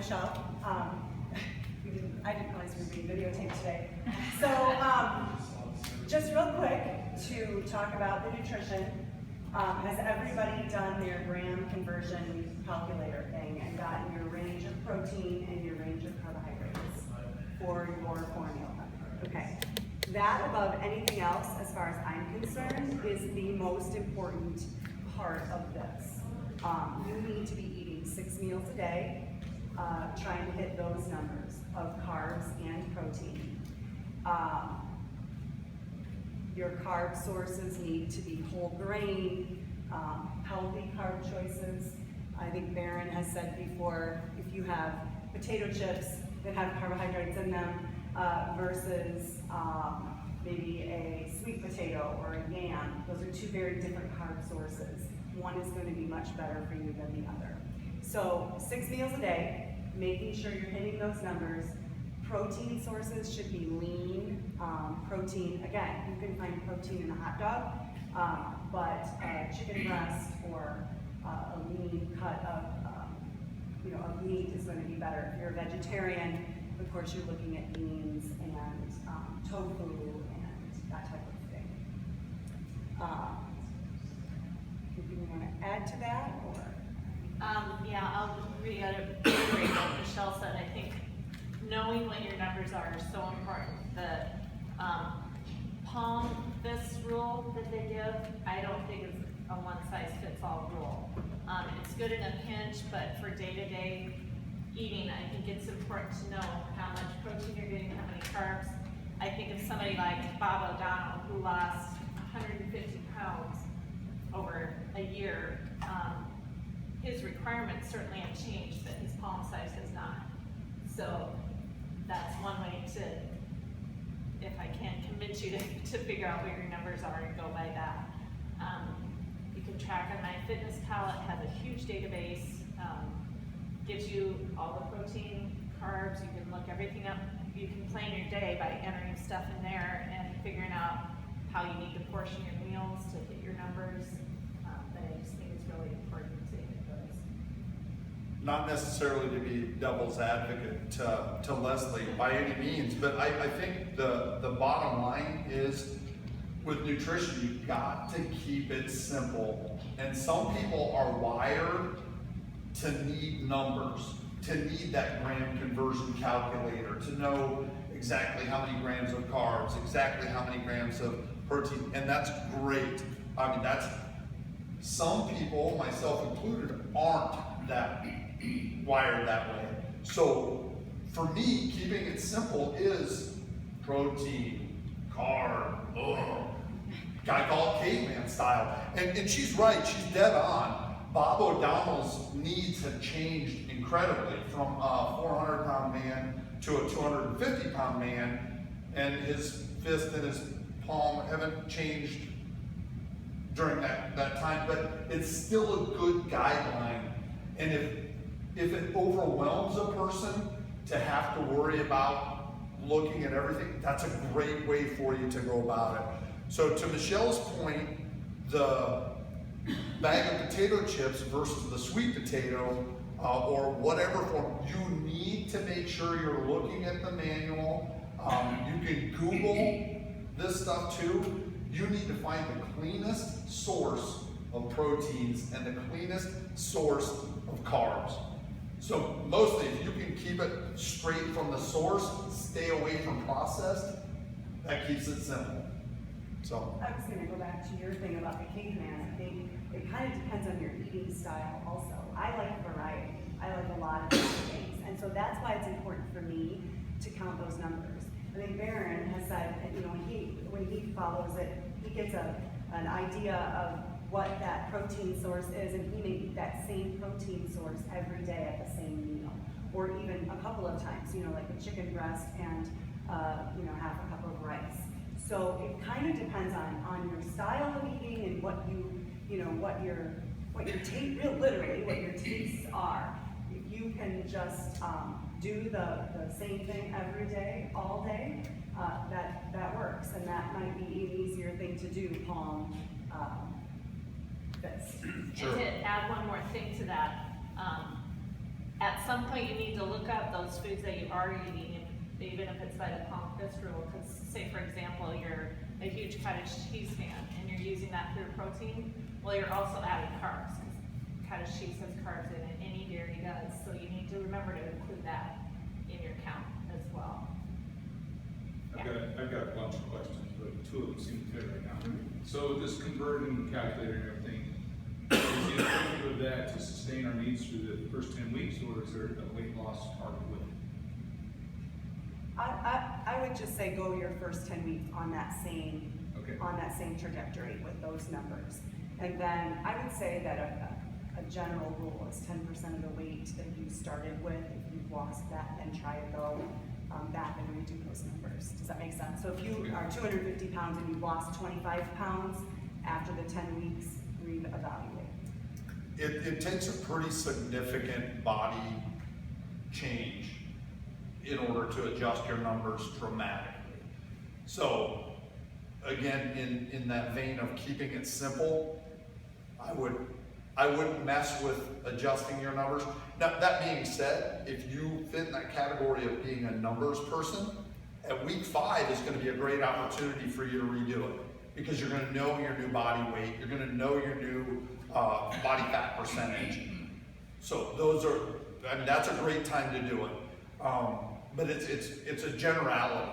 Michelle. I didn't realize we were being videotaped today. So just real quick to talk about the nutrition. Has everybody done their gram conversion calculator thing and gotten your range of protein and your range of carbohydrates for your formula? Okay. That above anything else, as far as I'm concerned, is the most important part of this. You need to be eating 6 meals a day, trying to hit those numbers of carbs and protein. Your carb sources need to be whole grain, healthy carb choices. I think Barron has said before, if you have potato chips that have carbohydrates in them versus maybe a sweet potato or a yam, those are two very different carb sources. One is going to be much better for you than the other. So 6 meals a day, making sure you're hitting those numbers. Protein sources should be lean. Protein, again, you can find protein in a hot dog, but chicken breast or a lean cut of of meat is going to be better. If you're a vegetarian, of course, you're looking at beans and tofu and that type of thing. Anything you want to add to that, or? Yeah, I'll reiterate what Michelle said. I think knowing what your numbers are is so important. The this rule that they give, I don't think is a one-size-fits-all rule. It's good in a pinch, but for day-to-day eating, I think it's important to know how much protein you're getting, how many carbs. I think of somebody like Bob O'Donnell, who lost 150 pounds over a year. His requirements certainly have changed, but his palm size has not. So that's one way to, if I can convince you to figure out where your numbers are and go by that. You can track on MyFitnessPal. It has a huge database, gives you all the protein, carbs. You can look everything up. You can plan your day by entering stuff in there and figuring out how you need to portion your meals to hit your numbers. But I just think it's really important to hit those. Not necessarily to be devil's advocate to Leslie by any means, but I think the bottom line is with nutrition, you've got to keep it simple. And some people are wired to need numbers, to need that gram conversion calculator, to know exactly how many grams of carbs, exactly how many grams of protein, and that's great. I mean, some people, myself included, aren't that wired that way. So for me, keeping it simple is protein, carb, I call it caveman style. And she's right, she's dead on. Bob O'Donnell's needs have changed incredibly from a 400-pound man to a 250-pound man, and his fist and his palm haven't changed during that time, but it's still a good guideline. And if it overwhelms a person to have to worry about looking at everything, that's a great way for you to go about it. So to Michelle's point, the bag of potato chips versus the sweet potato or whatever form, you need to make sure you're looking at the manual. You can Google this stuff too. You need to find the cleanest source of proteins and the cleanest source of carbs. So mostly, if you can keep it straight from the source, stay away from processed, that keeps it simple. So I was going to go back to your thing about the caveman. I think it kind of depends on your eating style also. I like variety. I like a lot of different things. And so that's why it's important for me to count those numbers. I think Barron has said, when he follows it, he gets an idea of what that protein source is, and he may eat that same protein source every day at the same meal, or even a couple of times, like a chicken breast and half a cup of rice. So it kind of depends on your style of eating and what your taste, literally what your tastes are. If you can just do the same thing every day, all day, that works, and that might be an easier thing to do, palm fist. Sure. And to add one more thing to that, at some point, you need to look up those foods that you are eating, even if it's by the Palm Fist rule, because say, for example, you're a huge cottage cheese fan, and you're using that for your protein, well, you're also adding carbs, because cottage cheese has carbs in it, any dairy does, so you need to remember to include that in your count as well. I've got a bunch of questions, but two of them seem to fit right now. So with this converting calculator and everything, is the objective of that to sustain our needs through the first 10 weeks, or is there a weight loss target with it? I would just say go your first 10 weeks on that same, Okay. on that same trajectory with those numbers. And then I would say that a general rule is 10% of the weight that you started with, if you've lost that, then try to go back and redo those numbers. Does that make sense? So if you are 250 pounds and you've lost 25 pounds, after the 10 weeks, reevaluate. It takes a pretty significant body change in order to adjust your numbers dramatically. So, again, in that vein of keeping it simple, I wouldn't mess with adjusting your numbers. Now, that being said, if you fit in that category of being a numbers person, at week 5 is gonna be a great opportunity for you to redo it, because you're gonna know your new body weight, you're gonna know your new body fat percentage. So that's a great time to do it. But it's a generality.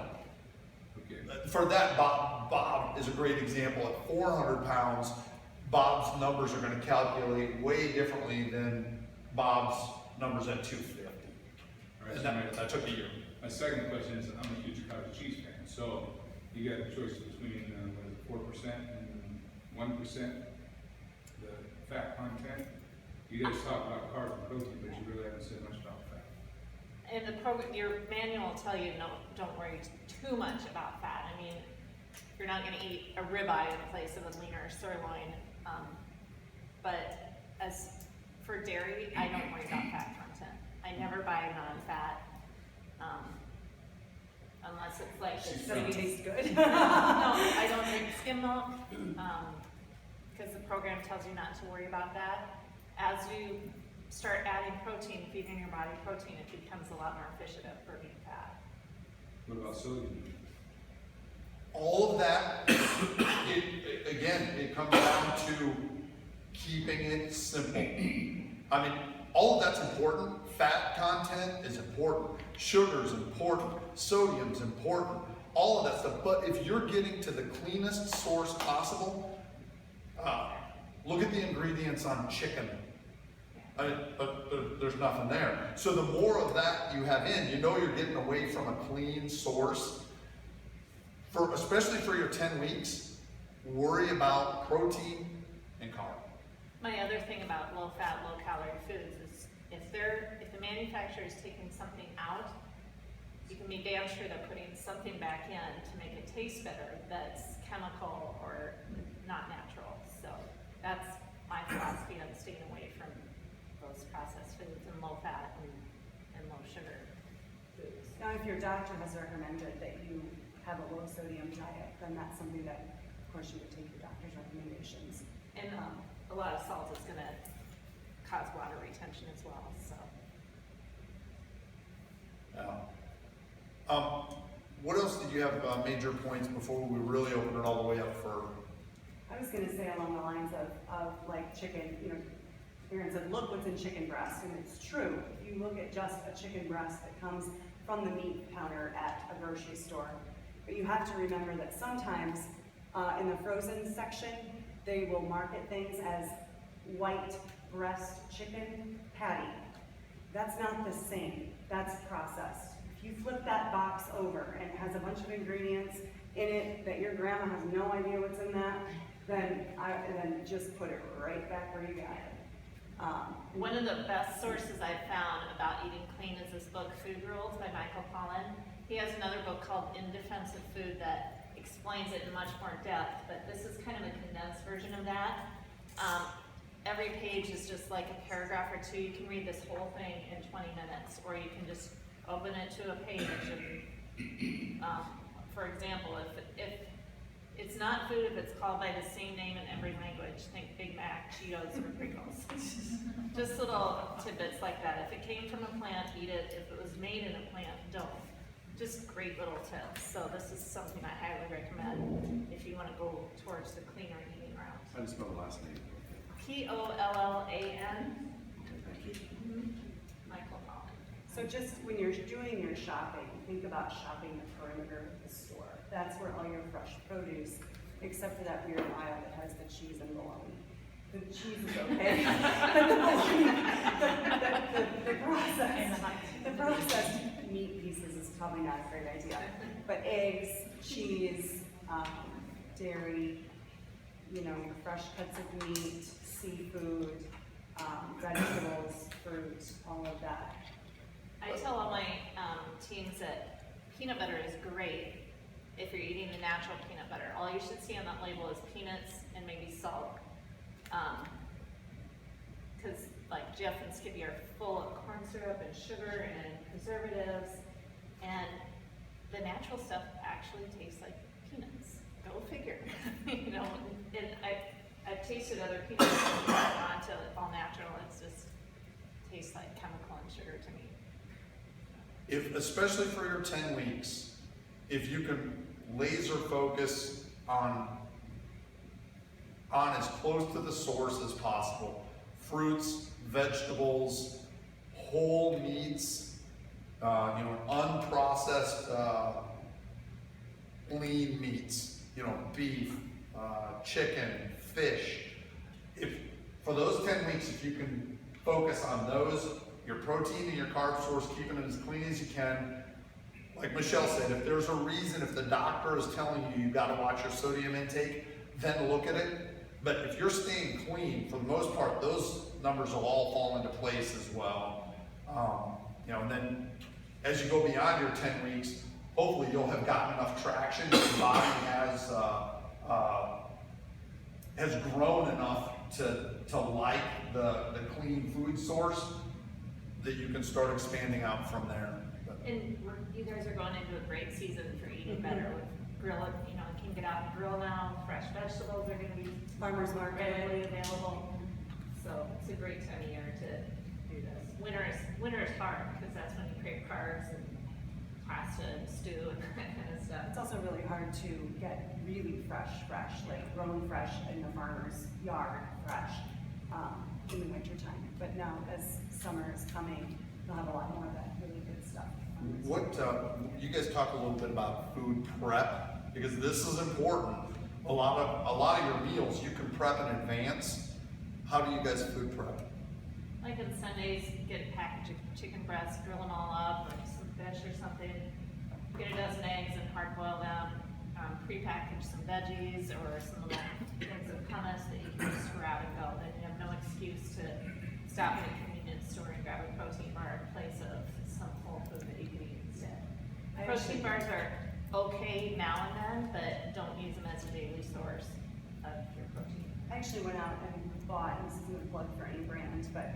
Okay. For that, Bob is a great example. At 400 pounds, Bob's numbers are gonna calculate way differently than Bob's numbers at 250. All right, And so that took a year. my second question is, I'm a huge cottage cheese fan, so you got a choice between, 4% and 1%, the fat content. You guys talk about carbs and protein, but you really haven't said much about fat. In the program, your manual will tell you, no, don't worry too much about fat. I mean, you're not gonna eat a ribeye in place of a leaner sirloin. But as for dairy, I don't worry about fat content. I never buy non-fat, unless it's like She's this. So it tastes good. No, I don't drink skim milk, because the program tells you not to worry about that. As you start adding protein, feeding your body protein, it becomes a lot more efficient at burning fat. What about sodium? All of that, it comes down to keeping it simple. I mean, all of that's important. Fat content is important. Sugar is important. Sodium's important. All of that stuff. But if you're getting to the cleanest source possible, look at the ingredients on chicken. There's nothing there. So the more of that you have in, you know you're getting away from a clean source. Especially for your 10 weeks, worry about protein and carb. My other thing about low-fat, low-calorie foods is if the manufacturer is taking something out, you can be damn sure they're putting something back in to make it taste better that's chemical or not natural. So that's my philosophy on staying away from those processed foods and low-fat and low-sugar foods. Now, if your doctor has recommended that you have a low sodium diet, then that's something that, of course, you would take your doctor's recommendations. And a lot of salt is gonna cause water retention as well, so. What else did you have major points before we really open it all the way up for? I was gonna say along the lines of like chicken, Aaron said, look what's in chicken breast, and it's true. If you look at just a chicken breast that comes from the meat counter at a grocery store, but you have to remember that sometimes in the frozen section, they will market things as white breast chicken patty. That's not the same, that's processed. If you flip that box over and it has a bunch of ingredients in it that your grandma has no idea what's in that, then just put it right back where you got it. One of the best sources I've found about eating clean is this book, Food Rules by Michael Pollan. He has another book called In Defense of Food that explains it in much more depth, but this is kind of a condensed version of that. Every page is just like a paragraph or two. You can read this whole thing in 20 minutes, or you can just open it to a page and, for example, if It's not food if it's called by the same name in every language. Think Big Mac, Cheetos, or Pringles. Just little tidbits like that. If it came from a plant, eat it. If it was made in a plant, don't. Just great little tips. So this is something I highly recommend if you want to go towards the cleaner eating route. How do you spell the last name? Pollan. Okay, thank you. Michael Pollan. So just when you're doing your shopping, think about shopping the perimeter of the store. That's where all your fresh produce, except for that weird aisle that has the cheese and bologna. The cheese is okay, but the bologna, the processed meat pieces is probably not a great idea. But eggs, cheese, dairy, you know, your fresh cuts of meat, seafood, vegetables, fruit, all of that. I tell all my teams that peanut butter is great if you're eating the natural peanut butter. All you should see on that label is peanuts and maybe salt. Because like Jeff and Skippy are full of corn syrup and sugar and preservatives, and the natural stuff actually tastes like peanuts. Go figure. You know, and I've tasted other peanuts that have gone to all natural. It's just tastes like chemical and sugar to me. If, especially for your 10 weeks, if you can laser focus on as close to the source as possible, fruits, vegetables, whole meats, you know, unprocessed lean meats, you know, beef, chicken, fish. If for those 10 weeks, if you can focus on those, your protein and your carb source, keeping it as clean as you can. Like Michelle said, if there's a reason, if the doctor is telling you got to watch your sodium intake, then look at it. But if you're staying clean, for the most part, those numbers will all fall into place as well. You know, and then as you go beyond your 10 weeks, hopefully you'll have gotten enough traction. Your body has grown enough to like the clean food source that you can start expanding out from there. And you guys are going into a great season for eating better with grilling. You know, you can get out and grill now. Fresh vegetables are going to be Farmers market. readily available. So it's a great time of year to do this. Winter is hard because that's when you crave carbs and pasta and stew and that kind of stuff. It's also really hard to get really fresh, like grown fresh in the farmer's yard, fresh, in the winter time. But now, as summer is coming, you'll have a lot more of that really good stuff. What, you guys talk a little bit about food prep, because this is important. A lot of your meals you can prep in advance. How do you guys food prep? Like on Sundays, get a package of chicken breasts, grill them all up, like some fish or something. Get a dozen eggs and hard boil them. Pre-package some veggies or some little things of hummus that you can just grab and go. Then you have no excuse to stop at a convenience store and grab a protein bar in place of some whole food that you can eat instead. Protein bars are okay now and then, but don't use them as a daily source of your protein. I actually went out and bought, and this isn't a plug for any brand, but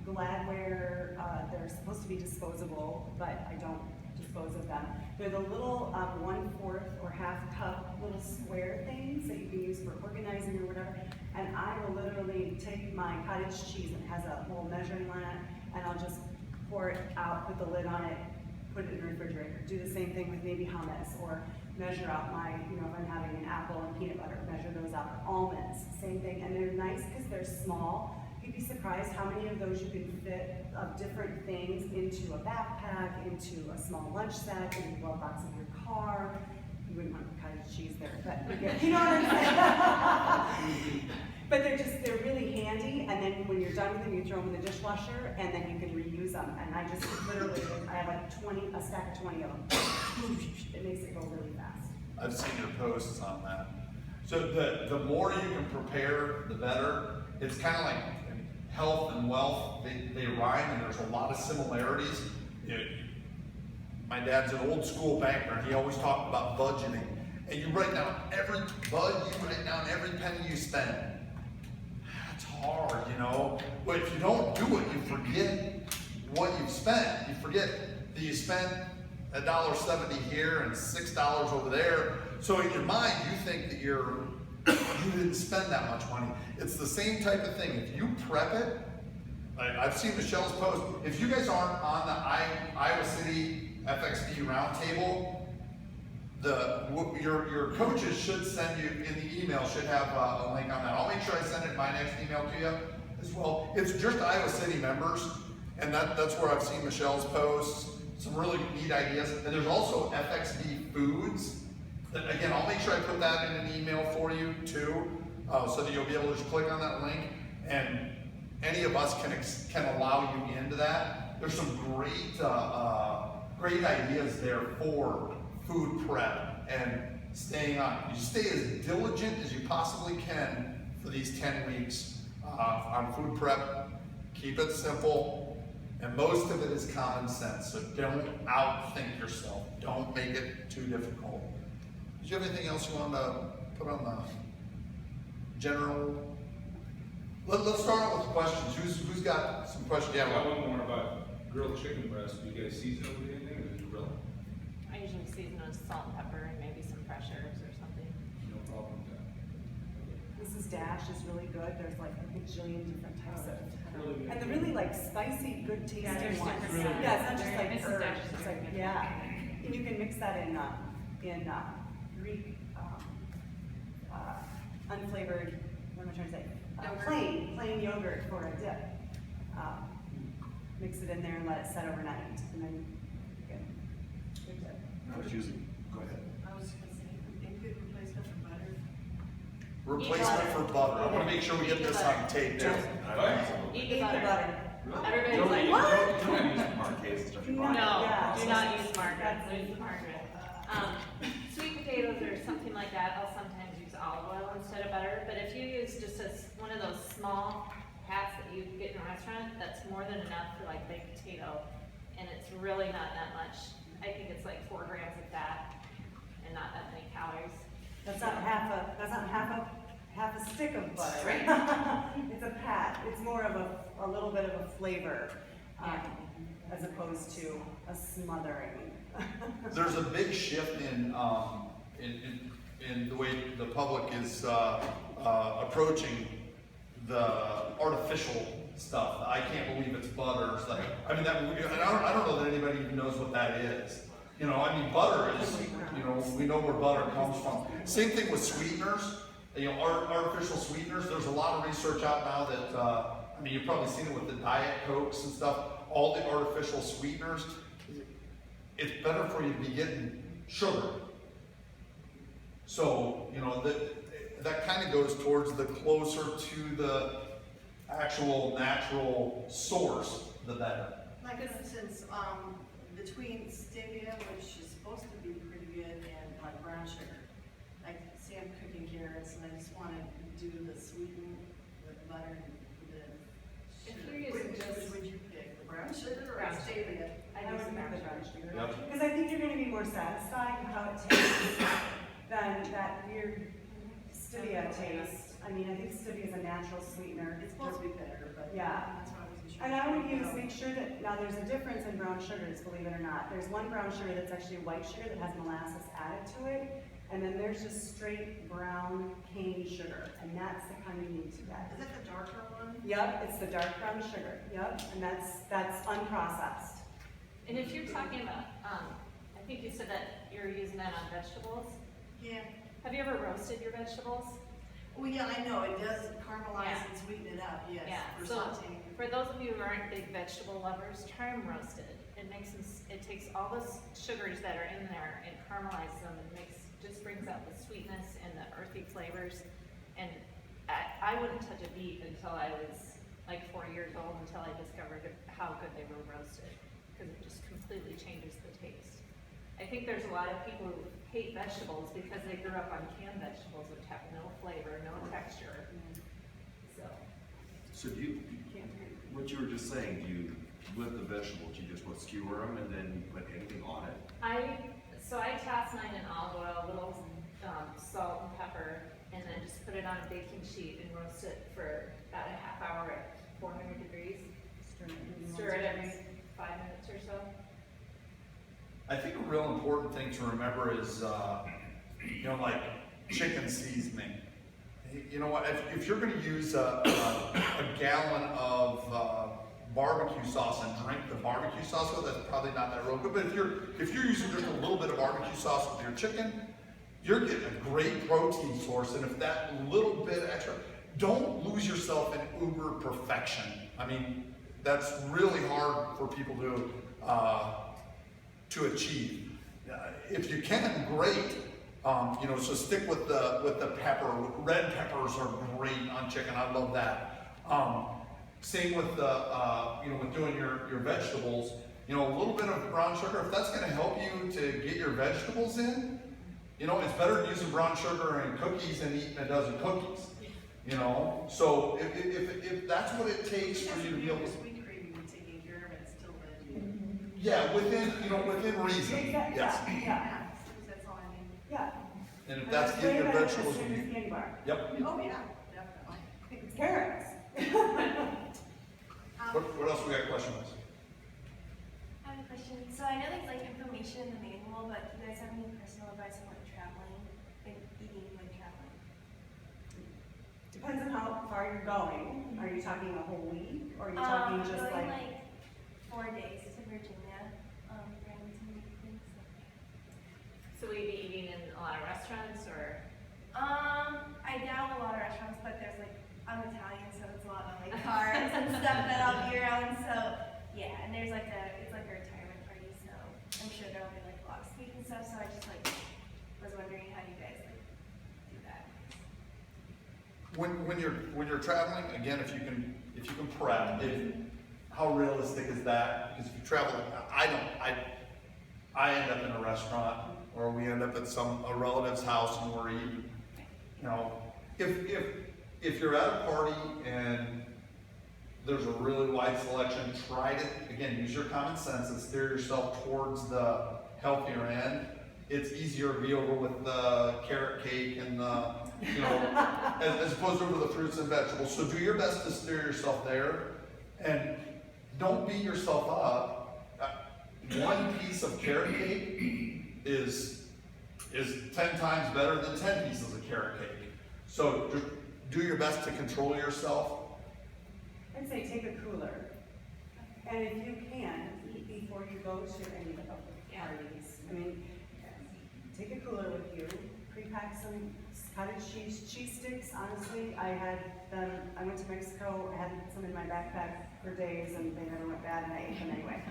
Gladware, they're supposed to be disposable, but I don't dispose of them. They're the little 1/4 or half cup little square things that you can use for organizing or whatever. And I will literally take my cottage cheese, and it has a little measuring line, and I'll just pour it out, put the lid on it, put it in the refrigerator. Do the same thing with maybe hummus, or measure out my, you know, if I'm having an apple and peanut butter, measure those out. Almonds, same thing. And they're nice because they're small. You'd be surprised how many of those you can fit of different things into a backpack, into a small lunch sack, in the glove box of your car. You wouldn't want cottage cheese there, but you know what I'm saying? But they're really handy, and then when you're done with them, you throw them in the dishwasher, and then you can reuse them. And I just literally, I have like a stack of 20 of them. It makes it go really fast. I've seen your posts on that. So the more you can prepare, the better. It's kind of like health and wealth, they rhyme, and there's a lot of similarities. My dad's an old school banker, and he always talked about budgeting. And you write down every penny you spend. That's hard, you know. But if you don't do it, you forget what you've spent. You forget that you spent $1.70 here and $6 over there. So in your mind, you think that you didn't spend that much money. It's the same type of thing. If you prep it, I've seen Michelle's post. If you guys aren't on the Iowa City FXB roundtable, your coaches should send you in the email, should have a link on that. I'll make sure I send it in my next email to you as well. It's just Iowa City members, and that's where I've seen Michelle's posts, some really neat ideas. And there's also FXB Foods. That, again, I'll make sure I put that in an email for you too, so that you'll be able to just click on that link, and any of us can allow you into that. There's some great ideas there for food prep and staying on. You stay as diligent as you possibly can for these 10 weeks on food prep. Keep it simple, and most of it is common sense. So don't outthink yourself. Don't make it too difficult. Did you have anything else you wanted to put on the general? Let's start out with questions. Who's got some questions? I Yeah, got one more about grilled chicken breast. Do you guys season it with anything, or do you grill? I usually season with salt and pepper and maybe some fresh herbs or something. No problem with that. Mrs. Dash is really good. There's like a bajillion different types of, Really good. and the really like spicy, good tasting Yeah, there's ones. different Yeah, it's not just like Mrs. herbs. Dash is It's very like, good. yeah. And you can mix that in Greek, unflavored, what am I trying to say? Plain yogurt for a dip. Mix it in there and let it set overnight, and then good dip. I was using, go ahead. I was gonna say, a good replacement for butter. replacement for butter. I want to make sure we get this on tape too. Eat the Eat the butter. butter. Everybody's Don't like, What? use marquets and stuff. No. no, Yeah. do not use margaret, That's- lose margaret. Sweet potatoes or something like that, I'll sometimes use olive oil instead of butter, but if you use just one of those small hats that you get in a restaurant, that's more than enough for like baked potato, and it's really not that much. I think it's like 4 grams of fat and not that many calories. That's not half a stick of butter. Right. It's a pat. It's more of a little bit of a flavor, as opposed to a smothering. There's a big shift in the way the public is approaching the artificial stuff. I can't believe it's butter. It's like, I mean, I don't know that anybody even knows what that is. You know, I mean, butter is, you know, we know where butter comes from. Same thing with sweeteners. You know, artificial sweeteners. There's a lot of research out now that, I mean, you've probably seen it with the Diet Cokes and stuff. All the artificial sweeteners. It's better for you to be getting sugar. So, you know, that kind of goes towards the closer to the actual natural source, the better. Like for instance, between stevia, which is supposed to be pretty good, and like brown sugar. Like, say I'm cooking carrots and I just wanna do the sweeten with butter and the If sugar. you're using Which just- would you pick, the brown sugar or Brown sugar. stevia? I would make the brown sugar. Yep. Because I think you're gonna be more satisfied with how it tastes than that weird stevia taste. I mean, I think stevia is a natural sweetener. It's supposed to be better, but Yeah. that's why I wasn't sure. And I would make sure that, now there's a difference in brown sugars, believe it or not. There's one brown sugar that's actually white sugar that has molasses added to it, and then there's just straight brown cane sugar, and that's the kind you need to get. Is it the darker one? Yep, it's the dark brown sugar, yep, and that's unprocessed. And if you're talking about, I think you said that you're using that on vegetables. Yeah. Have you ever roasted your vegetables? Well, yeah, I know, it does caramelize Yeah. and sweeten it up, yes, Yeah, for so sauteing. for those of you who aren't big vegetable lovers, try them roasted. It makes them, it takes all the sugars that are in there and caramelizes them and just brings out the sweetness and the earthy flavors. And I wouldn't touch a beet until I was like 4 years old, until I discovered how good they were roasted, because it just completely changes the taste. I think there's a lot of people who hate vegetables because they grew up on canned vegetables which have no flavor, no texture. So do you, what you were just saying, do you, with the vegetables, you just skewer them and then you put anything on it? So I toss mine in olive oil, a little salt and pepper, and then just put it on a baking sheet and roast it for about a half hour at 400 degrees. Stir it every 5 minutes or so. I think a real important thing to remember is, you know, like chicken seasoning. You know what, if you're gonna use a gallon of barbecue sauce and drink the barbecue sauce with it, that's probably not that real good. But if you're using just a little bit of barbecue sauce with your chicken, you're getting a great protein source. And if that little bit extra, don't lose yourself in uber perfection. I mean, that's really hard for people to achieve. If you can, great. You know, so stick with the pepper. Red peppers are great on chicken. I love that. Same with you know, with doing your vegetables. You know, a little bit of brown sugar, if that's going to help you to get your vegetables in, you know, it's better using brown sugar in cookies than eating a dozen cookies. You know, so if that's what it takes for you to be able to. Sweet cream, you're taking care of it, still veggie. Yeah, within reason. Exactly, Yes. yeah, That's all I mean. yeah. And if And that's getting your way better vegetables, than when a you, candy bar. yep. Oh, yeah, definitely. It's carrots. What else we got questions? I have a question. So I know there's like information in the manual, but do you guys have any personal advice on like traveling and eating when traveling? Depends on how far you're going. Are you talking a whole week, or are you talking just going like? 4 days to Virginia, random things. So will you be eating in a lot of restaurants or? I doubt a lot of restaurants, but there's like, I'm Italian, so it's a lot of like carbs and stuff that I'll be around, so yeah, and there's like it's like a retirement party, so I'm sure there'll be like a lot of sweets and stuff, so I just like was wondering how you guys like do that. When you're traveling, again, if you can prep, how realistic is that? Because if you travel, I end up in a restaurant, or we end up at a relative's house and we're eating. You know, if you're at a party and there's a really wide selection, try to, again, use your common sense and steer yourself towards the healthier end. It's easier to be over with the carrot cake and the, you know, as opposed to over the fruits and vegetables. So do your best to steer yourself there, and don't beat yourself up. One piece of carrot cake is 10 times better than 10 pieces of carrot cake. So just do your best to control yourself. I'd say take a cooler, and if you can, eat before you go to any of the parties. I mean, take a cooler with you, pre-pack some cottage cheese sticks. Honestly, I went to Mexico, I had some in my backpack for days, and they never went bad, and I ate them anyway.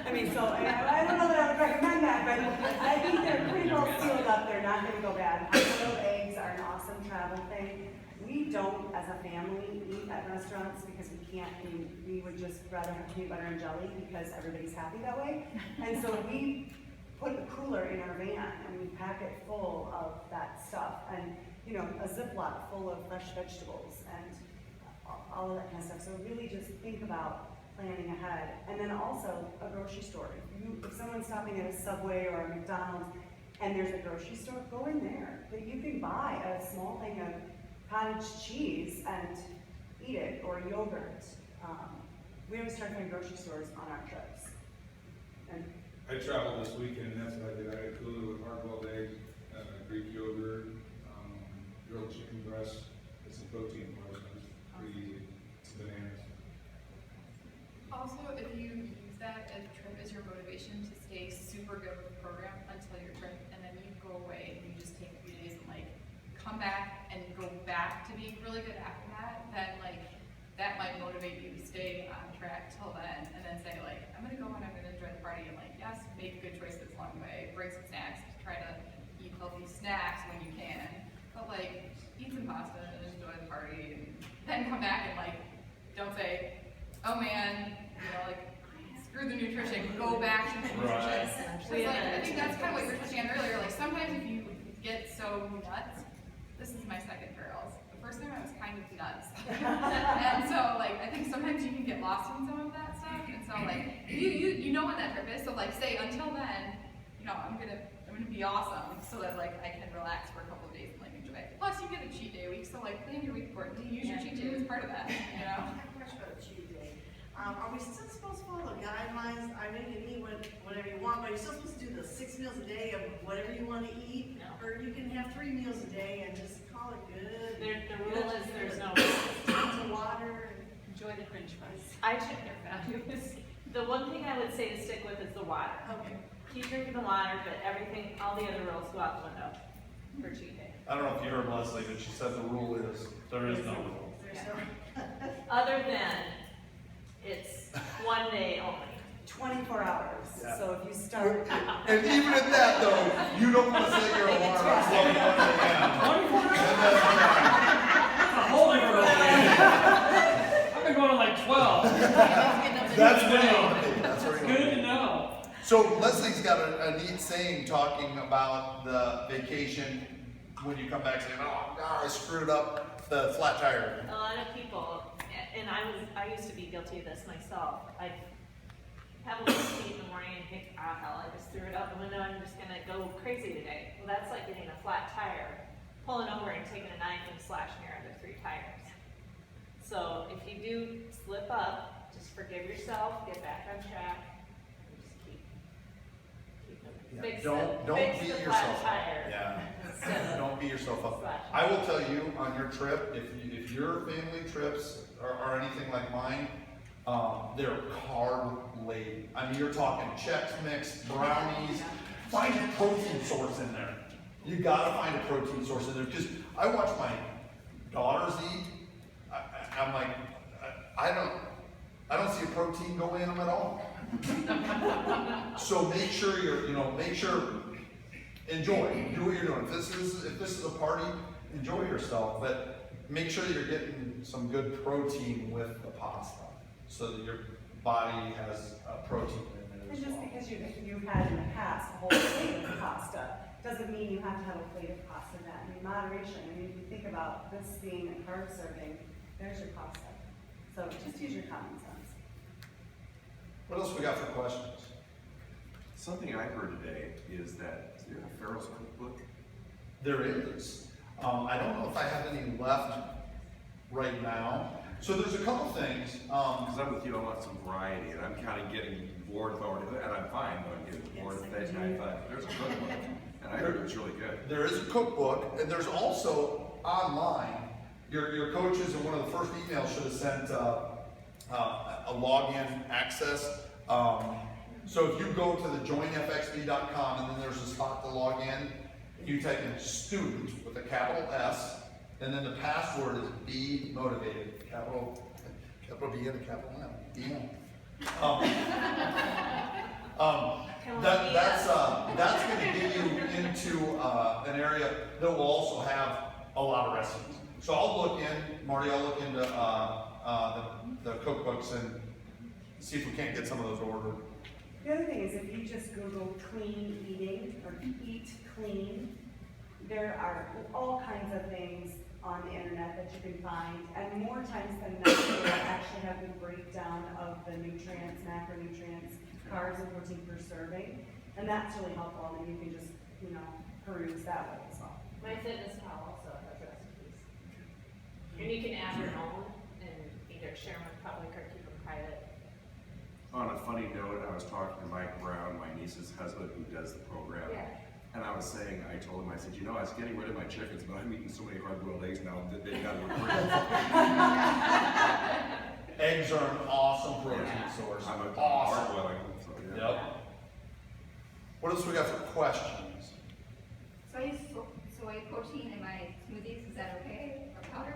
I mean, so I don't know that I would recommend that, but I think they're pretty well sealed up, they're not gonna go bad. Hot-boiled eggs are an awesome travel thing. We don't, as a family, eat at restaurants because we can't, we would just rather have peanut butter and jelly because everybody's happy that way. And so we put the cooler in our van and we pack it full of that stuff, and you know, a Ziploc full of fresh vegetables and all of that kind of stuff. So really just think about planning ahead. And then also a grocery store. If someone's stopping at a Subway or a McDonald's and there's a grocery store, go in there. But you can buy a small thing of cottage cheese and eat it, or yogurt. We always try to find grocery stores on our trips. And I traveled this weekend, and that's what I did. I had a cooler with hard-boiled eggs, Greek yogurt, grilled chicken breast, and some protein bars. It was pretty easy. It's bananas. Also, if you use that as a trip as your motivation to stay super good with the program until your trip, and then you go away and you just take a few days and like come back and go back to being really good after that, then like that might motivate you to stay on track till then, and then say like, I'm gonna go and I'm gonna enjoy the party, and like, yes, make good choices along the way, bring some snacks, try to eat healthy snacks when you can, but like, eat some pasta and enjoy the party, and then come back and like, don't say, oh man, you know, like, screw the nutrition, go back to the nutrition. Right. Cause like, I think that's kind of what you were touching on earlier, like, sometimes if you get so nuts, this is my second Farrell's. The first time I was kind of nuts. And so like, I think sometimes you can get lost in some of that stuff, and so like, you know what that trip is, so like, say, until then, you know, I'm gonna be awesome, so that like, I can relax for a couple of days and like, enjoy it. Plus, you get a cheat day week, so like, plan your week accordingly, use your cheat day as part of that, you know? I have a question about a cheat day. Are we still supposed to follow the guidelines? I know you can eat whatever you want, but you're still supposed to do the wanna eat, No. or you can have 3 meals a day and just call it good. The rule is there's no, Tons of water. Enjoy the french fries. I check their values. The one thing I would say to stick with is the water. Okay. Keep drinking the water, but everything, all the other rules go out the window for cheat day. I don't know if you heard Leslie, but she said the rule is, there is no rule. There's no. Other than, it's 1 day only. 24 hours, Yeah. so if you start, And even at that though, you don't want to set your alarm at 7 a.m. 24 hours? And then, That's a whole different ballgame. I've been going to like 12. that's Good where to you know. want to be, that's where It's you want good to to be. know. So Leslie's got a neat saying talking about the vacation when you come back saying, oh, God, I screwed up the flat tire. A lot of people, and I used to be guilty of this myself. I'd have a little tea in the morning and think, ah, hell, I just threw it out the window, I'm just gonna go crazy today. Well, that's like getting a flat tire, pulling over and taking a knife and slashing your other 3 tires. So if you do slip up, just forgive yourself, get back on track, and just keep Yeah, moving. Fix don't fix beat the yourself flat up. tire. Yeah. instead of- Don't beat yourself up. Slash. I will tell you on your trip, if your family trips are anything like mine, they're carb laden. I mean, you're talking Chex Mix, brownies. Find a protein source in there. You gotta find a protein source in there because I watch my daughters eat. I'm like, I don't see a protein go in them at all. So make sure enjoy, do what you're doing. If this is a party, enjoy yourself, but make sure that you're getting some good protein with the pasta so that your body has protein in there and as just well. because you've had in the past a whole plate of pasta, doesn't mean you have to have a plate of pasta that, in moderation. I mean, if you think about this being a carb serving, there's your pasta. So just use your common sense. What else we got for questions? Something I heard today is that, is there a Pharaoh's cookbook? There is. I don't know if I have any left right now. So there's a couple things. Because I'm with you, I want some variety, and I'm kind of getting bored with already, and I'm fine, but I'm getting bored with that, and I thought, there's a cookbook, and I heard it was really good. There is a cookbook, and there's also online. Your coaches in one of the first emails should have sent a login access. So if you go to the joinfxb.com and then there's a spot to log in, you type in student with a capital S, and then the password is be motivated, capital B and a capital M. BM. That's going to get you into an area that will also have a lot of recipes. So I'll look into the cookbooks and see if we can't get some of those ordered. The other thing is if you just Google clean eating or eat clean, there are all kinds of things on the internet that you can find, and more times than not, they actually have the breakdown of the nutrients, macronutrients, carbs and protein per serving, and that's really helpful, and then you can just, peruse that way as well. MyFitnessPal also has recipes. And you can add your own and either share them in public or keep them private. On a funny note, I was talking to Mike Brown, my niece's husband, who does the program. Yeah. And I was saying, I told him, I said, I was getting rid of my chickens, but I'm eating so many hard-boiled eggs now that they got to replace. Eggs are an awesome protein source. I'm a Awesome. hard-boiling, so yeah. Yep. What else we got for questions? Soy protein in my smoothies, is that okay? Or powder?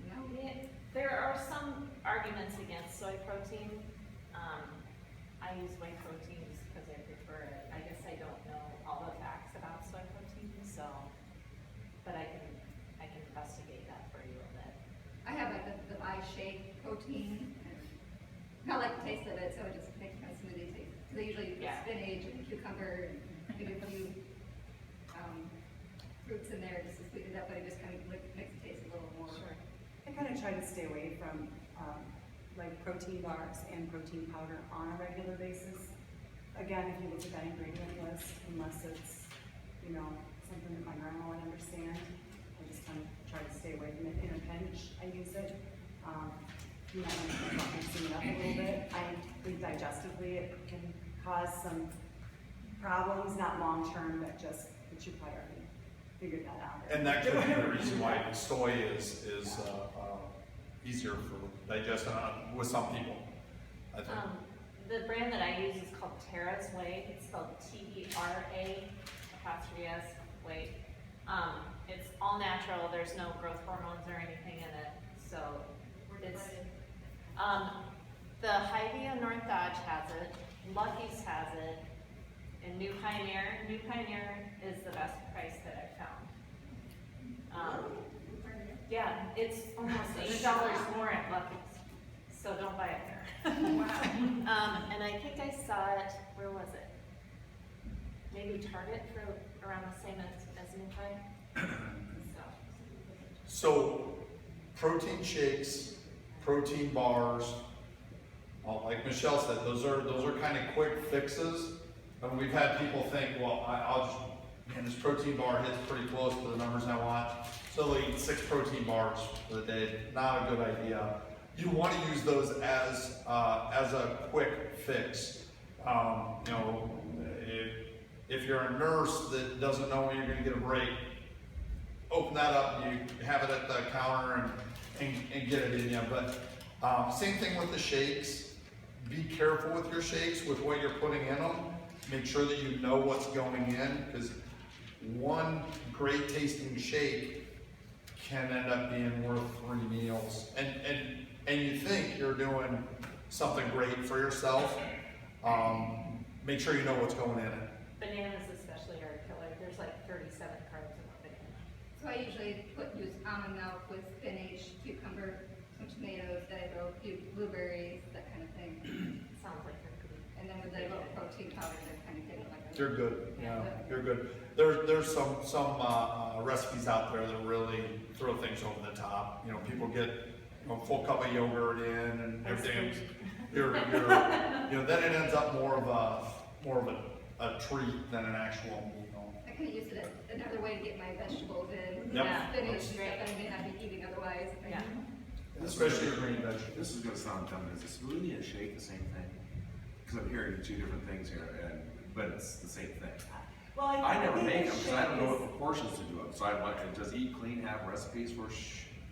No? Yeah, there are some arguments against soy protein. I use whey protein just because I prefer it. I guess I don't know all the facts about soy protein, but I can investigate that for you a bit. I have like the I shake protein, and I like the taste of it, so it just makes my smoothie taste. Because I usually put Yeah. spinach and cucumber and maybe a few fruits in there just to sweeten it up, but it just kind of makes it taste a little more. Sure. I kind of try to stay away from, like protein bars and protein powder on a regular basis. Again, if you look at that ingredient list, unless it's, something that my grandma would understand, I just kind of try to stay away from it. In a pinch, I use it. When I'm mixing it up a little bit, I think digestively it can cause some problems, not long-term, but just, but you probably already figured that out. And that could be the reason why soy is easier for digestion with some people, I think. The brand that I use is called Terra's Way. It's spelled T-E-R-A''S Way. It's all natural. There's no growth hormones or anything in it. So it's, the Hy-Vee on North Dodge has it, Lucky's has it, and New Pioneer. New Pioneer is the best price that I've found. Yeah, it's almost $8 more at Lucky's, so don't buy it there. And I think I saw it, where was it? Maybe Target for around the same as New Pioneer. So, protein shakes, protein bars, well, like Michelle said, those are kind of quick fixes. And we've had people think, well, I'll just, man, this protein bar hits pretty close to the numbers I want. So they'll eat 6 protein bars for the day. Not a good idea. You want to use those as a quick fix. You know, if you're a nurse that doesn't know when you're going to get a break, open that up, you have it at the counter and get it in you. But same thing with the shakes. Be careful with your shakes, with what you're putting in them. Make sure that you know what's going in, because one great tasting shake can end up being worth 3 meals. And you think you're doing something great for yourself. Make sure you know what's going in it. Bananas especially are a killer. There's like 37 carbs in a banana. So I usually use almond milk with spinach, cucumber, some tomatoes, diet oat, blueberries, that kind of thing. Sounds like they're good. And then with the little protein powder, they're kind of getting like a. You're good. Yeah, you're good. There's some recipes out there that really throw things over the top. You know, people get a full cup of yogurt in and everything. You know, then it ends up more of a treat than an actual meal. I kind of use it as another way to get my vegetables in. Yep. Spinach, That's stuff great. that I may not be eating otherwise. Yeah. Especially your green vegetables. This is gonna sound dumb, is a smoothie and shake the same thing? Because I'm hearing 2 different things here, but it's the same thing. Well, I never think make the them, because I don't know shake what proportions to do them, so I want, does Eat Clean have recipes for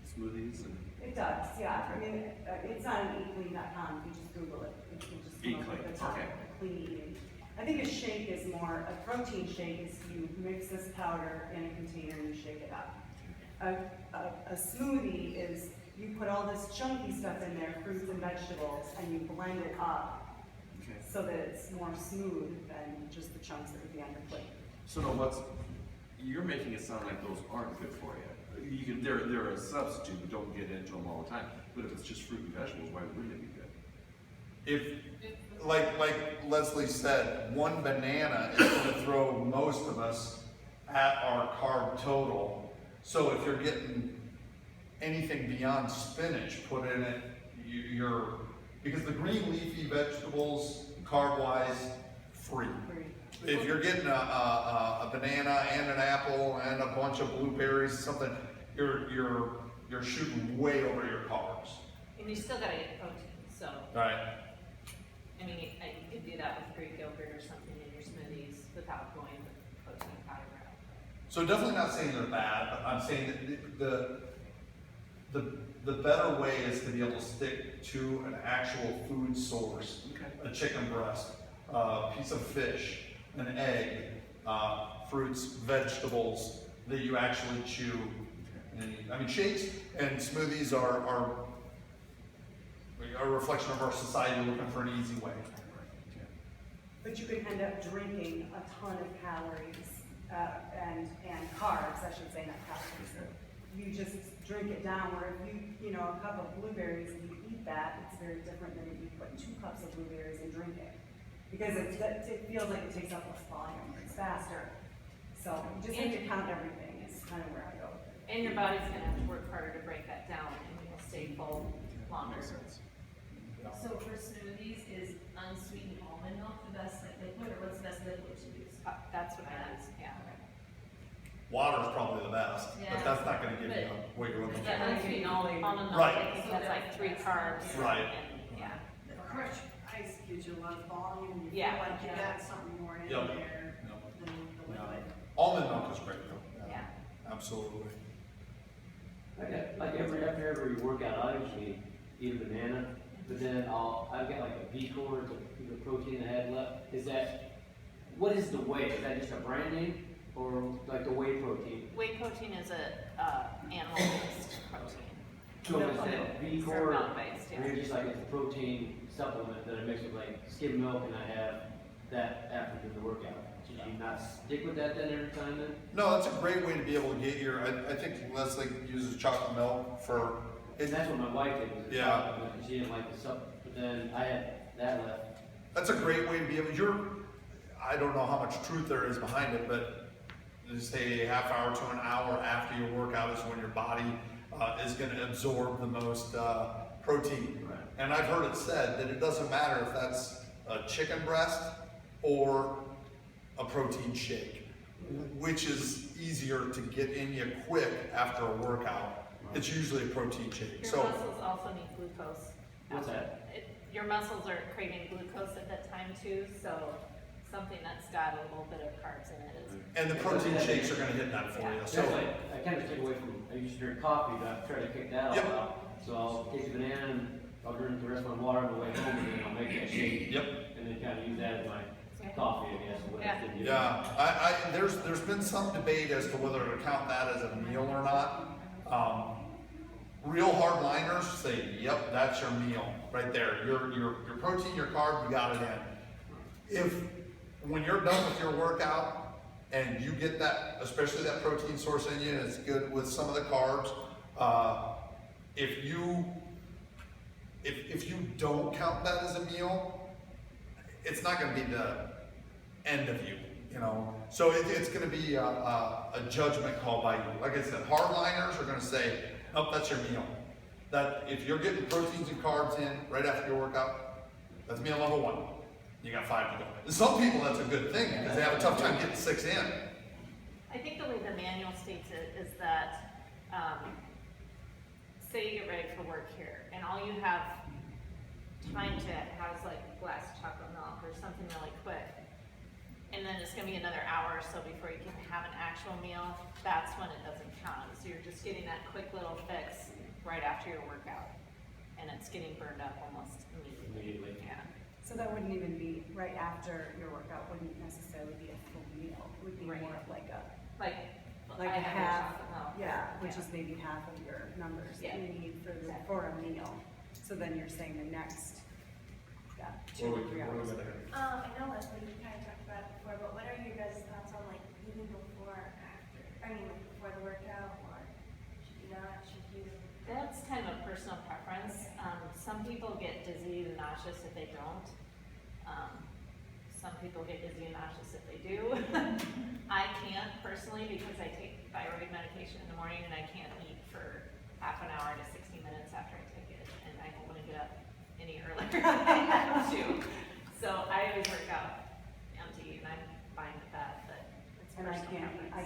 smoothies and? It does, yeah. I mean, it's on eatclean.com. If you just Google it, it will just come Eat up with Clean, the top, okay. clean eating. I think a shake is more, a protein shake is you mix this powder in a container and you shake it up. A smoothie is you put all this chunky stuff in there, fruits and vegetables, and you blend it up Okay. so that it's more smooth than just the chunks that would be on your plate. So now you're making it sound like those aren't good for you. They're a substitute, but don't get into them all the time. But if it's just fruit and vegetables, why wouldn't it be good? If, like Leslie said, one banana is going to throw most of us at our carb total. So if you're getting anything beyond spinach put in it, because the green leafy vegetables, carb-wise, free. If you're getting a banana and an apple and a bunch of blueberries, something, you're shooting way over your carbs. And you still gotta get protein, so, Right. I mean, you could do that with Greek yogurt or something in your smoothies without going with protein powder. So definitely not saying they're bad, but I'm saying that the better way is to be able to stick to an actual food source. Okay. A chicken breast, a piece of fish, an egg, fruits, vegetables that you actually chew. And, I mean, shakes and smoothies are a reflection of our society looking for an easy way. But you can end up drinking a ton of calories and carbs, I should say, not calories. You just drink it down, where if you know, a cup of blueberries, if you eat that, it's very different than if you put 2 cups of blueberries and drink it. Because it feels like it takes up less volume, it's faster. So you just need to count everything, is kind of where I go with it. And your body's gonna have to work harder to break that down, and you'll stay full longer. Makes sense. So for smoothies, is unsweetened almond milk the best liquid, or what's the best liquid to use? That's what I use, yeah. Water's probably the best, but Yeah. that's not gonna give you what you're looking Yeah, for. unsweetened almond milk, Right. I think that's like 3 carbs. Right. And, yeah. The crushed ice cubes gives you a lot of volume, you feel Yeah. like you got something more in Yep. there Yep. than the liquid. Almond milk is great though. Yeah. Absolutely. After every workout, I usually eat a banana, but then I've got like a V core, the protein I had left. What is the whey? Is that just a brand name, or like the whey protein? Whey protein is a animal-based protein. So is that V Or core, milk-based, or yeah. just like it's a protein supplement that I mix with like skim milk, and I have that after doing the workout? Should you not stick with that then every time then? No, that's a great way to be able to get your, I think Leslie uses chocolate milk for, And that's what my wife did, was Yeah. chocolate milk, and she didn't like the supplement, but then I had that left. that's a great way to be able, I don't know how much truth there is behind it, but just say a half hour to an hour after your workout is when your body is gonna absorb the most protein. Right. And I've heard it said that it doesn't matter if that's a chicken breast or a protein shake, which is easier to get in you quick after a workout. It's usually a protein shake. Your So muscles also need glucose. What's that? Your muscles are craving glucose at that time too, so something that's got a little bit of carbs in it is. and the protein shakes are gonna hit that for you. So So I kind of stayed away from, I used to drink coffee, but I've tried to kick that all Yep. out. So I'll take the banana and I'll drink the rest of my water on the way home, and then I'll make that shake. Yep. And then kind of use that as my coffee, I guess, what I did. yeah, there's been some debate as to whether to count that as a meal or not. Real hardliners say, yep, that's your meal right there. Your protein, your carb, you got it in. When you're done with your workout and you get that, especially that protein source in you, and it's good with some of the carbs, if you don't count that as a meal, it's not gonna be the end of you, you know? So it's gonna be a judgment call by you. Like I said, hardliners are gonna say, nope, that's your meal. That, if you're getting proteins and carbs in right after your workout, that's meal number one. You got 5 to go. And some people, that's a good thing, because they have a tough time getting 6 in. I think the way the manual states it is that, say you get ready for work here, and all you have time to have is like a glass of chocolate milk or something really quick, and then it's gonna be another hour or so before you can have an actual meal, that's when it doesn't count. So you're just getting that quick little fix right after your workout, and it's getting burned up almost immediately. Yeah. So that wouldn't even be, right after your workout wouldn't necessarily be a full meal. It would be Right. more of like a Like like I a have half, chocolate milk. yeah, which Yeah. is maybe half of your numbers Yeah. that you need Exactly. for a meal. So then you're saying the next, yeah, What 2 are or we- 3 what are we hours. looking at? I know Leslie, you kind of talked about it before, but what are your guys' thoughts on like eating before or after? I mean, like before the workout, or should you not, should you? That's kind of a personal preference. Some people get dizzy and nauseous if they don't. Some people get dizzy and nauseous if they do. I can't personally because I take thyroid medication in the morning and I can't eat for half an hour to 60 minutes after I take it, and I don't want to get up any earlier than I have to. So I always work out empty, and I'm fine with that, but it's And I personal can't, preference.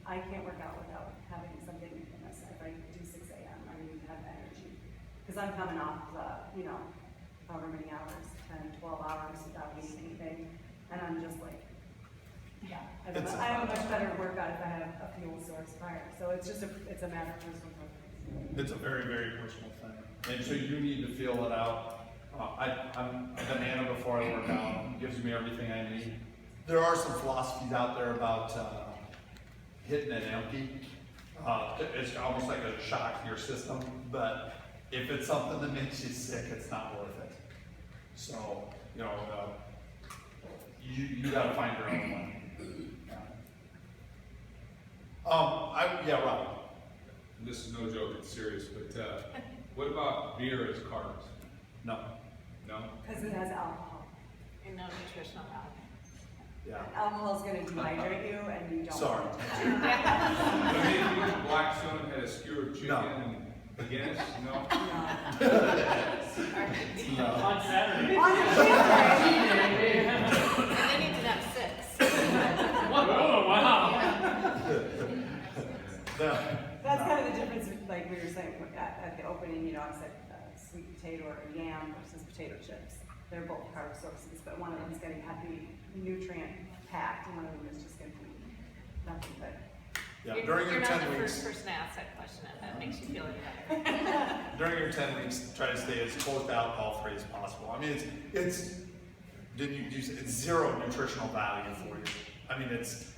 I can't work out without having something in this. If I do 6 a.m., I need to have energy. Because I'm coming off, however many hours, 10, 12 hours without eating anything. And I'm just like, yeah, I have a much better workout if I have a fuel source prior. So it's just it's a matter of personal preference. It's a very, very personal thing. And so you need to feel it out. I'm a banana before I work out. It gives me everything I need. There are some philosophies out there about hitting it empty. It's almost like a shock to your system, but if it's something that makes you sick, it's not worth it. So, you know, you gotta find your own one. Yeah, Rob. This is no joke, it's serious, but, what about beer as carbs? No. No? Because it has alcohol. And no nutritional value. Yeah. Alcohol's gonna dehydrate you and you don't. Sorry. want it. I mean, if you went to Blackstone, had a skewer of chicken No. and Guinness, no? No. On Saturday. On a Tuesday. And then you did have 6. Oh, wow. That's kind of the difference, like we were saying at the opening, you know, I said sweet potato or yam versus potato chips. they're both carb sources, but one of them's gonna have to be nutrient packed, and one of them is just gonna be nothing but. Yeah, during your You're 10 not the weeks. first person to ask that question, if that makes you feel any better. During your 10 weeks, try to stay as close to alcohol free as possible. I mean, it's zero nutritional value for you. I mean, it's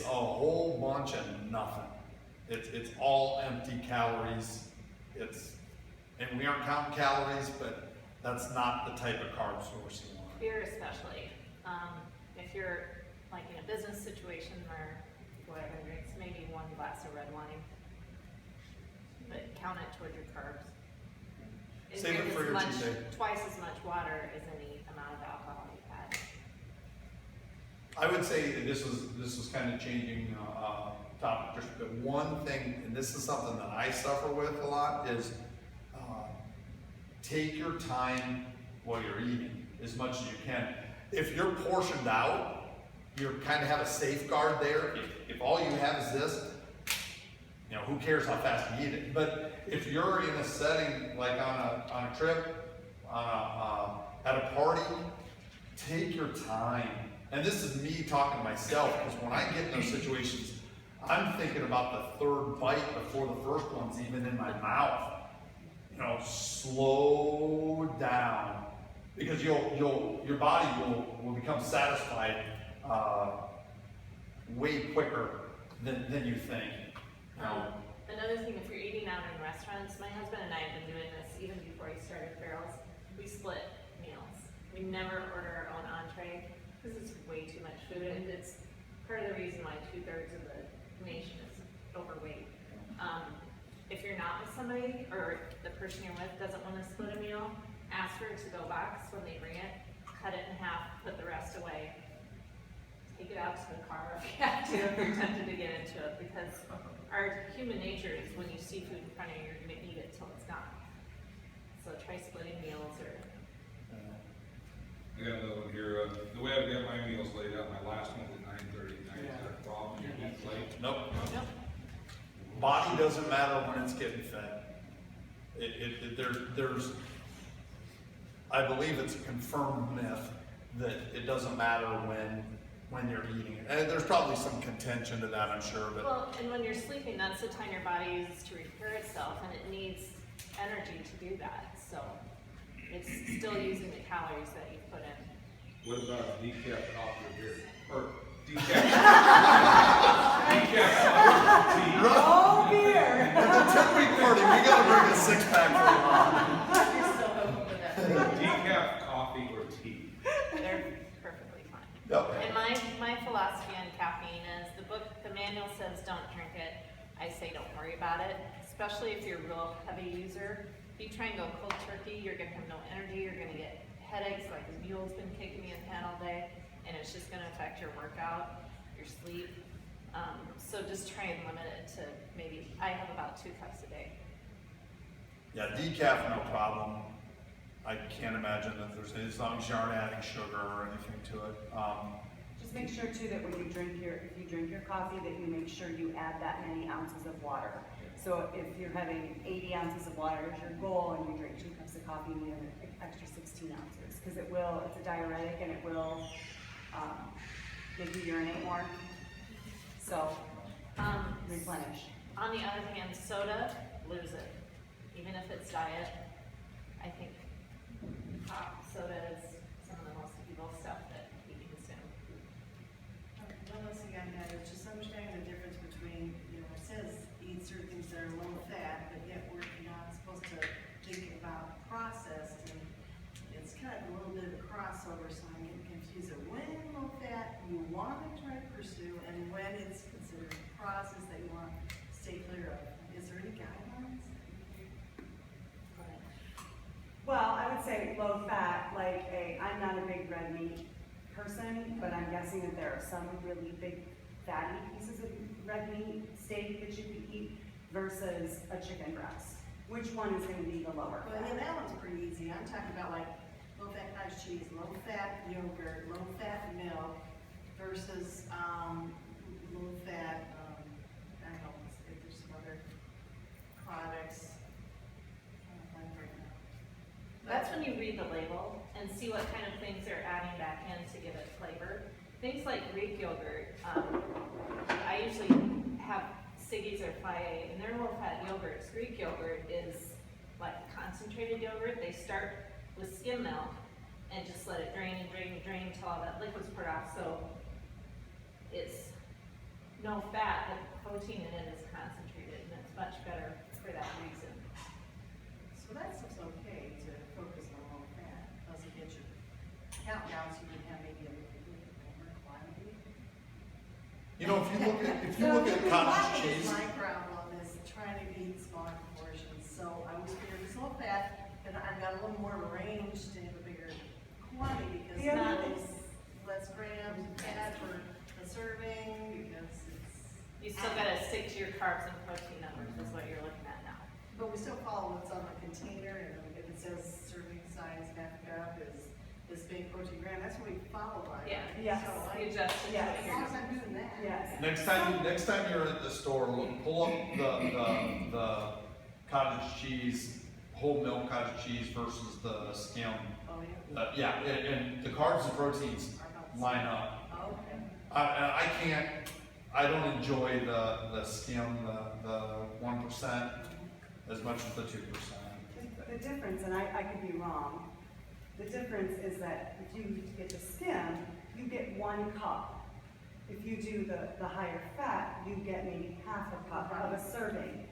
a whole bunch of nothing. It's all empty calories. And we aren't counting calories, but that's not the type of carb source you want. Beer especially, if you're like in a business situation or whatever drinks, maybe one glass of red wine, but count it toward your carbs. And Save it drink for as your much- cheat day. Twice as much water as any amount of alcohol you've had. I would say that this was kind of changing topic. Just the one thing, and this is something that I suffer with a lot, is take your time while you're eating as much as you can. If you're portioned out, you kind of have a safeguard there. If all you have is this, you know, who cares how fast you eat it? But if you're in a setting like on a trip, at a party, take your time. And this is me talking to myself, because when I get in those situations, I'm thinking about the third bite before the first one's even in my mouth. You know, slow down, because your body will become satisfied way quicker than you think. Another thing, if you're eating out in restaurants, my husband and I have been doing this even before he started Barrels. We split meals. We never order our own entree because it's way too much food, and it's part of the reason why 2/3 of the nation is overweight. If you're not with somebody, or the person you're with doesn't want to split a meal, ask for a to-go box when they bring it, cut it in half, put the rest away. Take it out to the car if you have to, if you're tempted to get into it, because our human nature is when you see food in front of you, you're gonna eat it till it's gone. So try splitting meals or. I got another one here, the way I've got my meals laid out, my last one was at 9:30 at night, is that a problem, you eat late? Nope. Nope. Body doesn't matter when it's getting fed. There's, I believe it's a confirmed myth that it doesn't matter when you're eating it. And there's probably some contention to that, I'm sure, but Well, and when you're sleeping, that's the time your body uses to repair itself, and it needs energy to do that. So it's still using the calories that you put in. What about decaf coffee or beer? Or decaf? Decaf coffee or tea? Oh, beer! at the 10-week party, we gotta bring a 6-pack for your mom. You're still hoping for that. Decaf coffee or tea? They're perfectly fine. Yep. And my philosophy on caffeine is the manual says don't drink it. I say don't worry about it, especially if you're a real heavy user. If you try and go cold turkey, you're gonna have no energy, you're gonna get headaches like a mule's been kicking me in the head all day, and it's just gonna affect your workout, your sleep. So just try and limit it to maybe, I have about 2 cups a day. Yeah, decaf, no problem. I can't imagine that there's, as long as you aren't adding sugar or anything to it. Just make sure too that when you if you drink your coffee, that you make sure you add that many ounces of water. So if you're having 80 ounces of water as your goal and you drink 2 cups of coffee, you need an extra 16 ounces. Because it's a diuretic and it will make you urinate more. So replenish. On the other hand, soda, lose it. Even if it's diet, I think soda is some of the most evil stuff that we consume. One last thing on that is just understanding the difference between, it says eat certain things that are low fat, but yet we're not supposed to think about processed, and it's kind of a little bit of a crossover, so I'm getting confused of when low fat you want to try to pursue, and when it's considered processed that you want to stay clear of. Is there any guidelines? Well, I would say low fat, I'm not a big red meat person, but I'm guessing that there are some really big fatty pieces of red meat steak that you could eat versus a chicken breast. Which one is gonna be the lower Well, yeah, fat? that one's pretty easy. I'm talking about like low-fat cottage cheese, low-fat yogurt, low-fat milk versus, low-fat, I don't know, if there's some other products. I don't know right now. That's when you read the label, and and see what kind of things they're adding back in to give it flavor. Things like Greek yogurt, I usually have Siggi's or Fage, and they're low fat yogurts. Greek yogurt is like concentrated yogurt. They start with skim milk and just let it drain and drain and drain until all that liquid's poured off. So it's no fat, but the protein in it is concentrated, and it's much better for that reason. So that's okay to focus on low fat, doesn't get your count down, so you can have maybe a little bit more quantity. You know, if you look at cottage cheese, My problem is trying to eat smaller portions, so I was figuring it's low fat, and I've got a little more range to have a bigger quantity, because Yeah. not less grams of fat for the serving, because it's. You still gotta stick to your carbs and protein numbers, is what you're looking at now. But we still follow what's on the container, and if it says serving size, half cup is big protein gram, that's what we follow by. Yeah. right? Yes. So I, You adjust it to Yes. what as you're long as doing. I'm doing that. Yes. next time you're at the store, pull up the cottage cheese, whole milk cottage cheese versus the skim. Oh, yeah. Yeah, and the carbs and proteins line up. Oh, okay. I don't enjoy the skim, the 1% as much as the 2%. The difference, and I could be wrong, the difference is that if you get the skim, you get 1 cup. If you do the higher fat, you get maybe half a cup of a serving.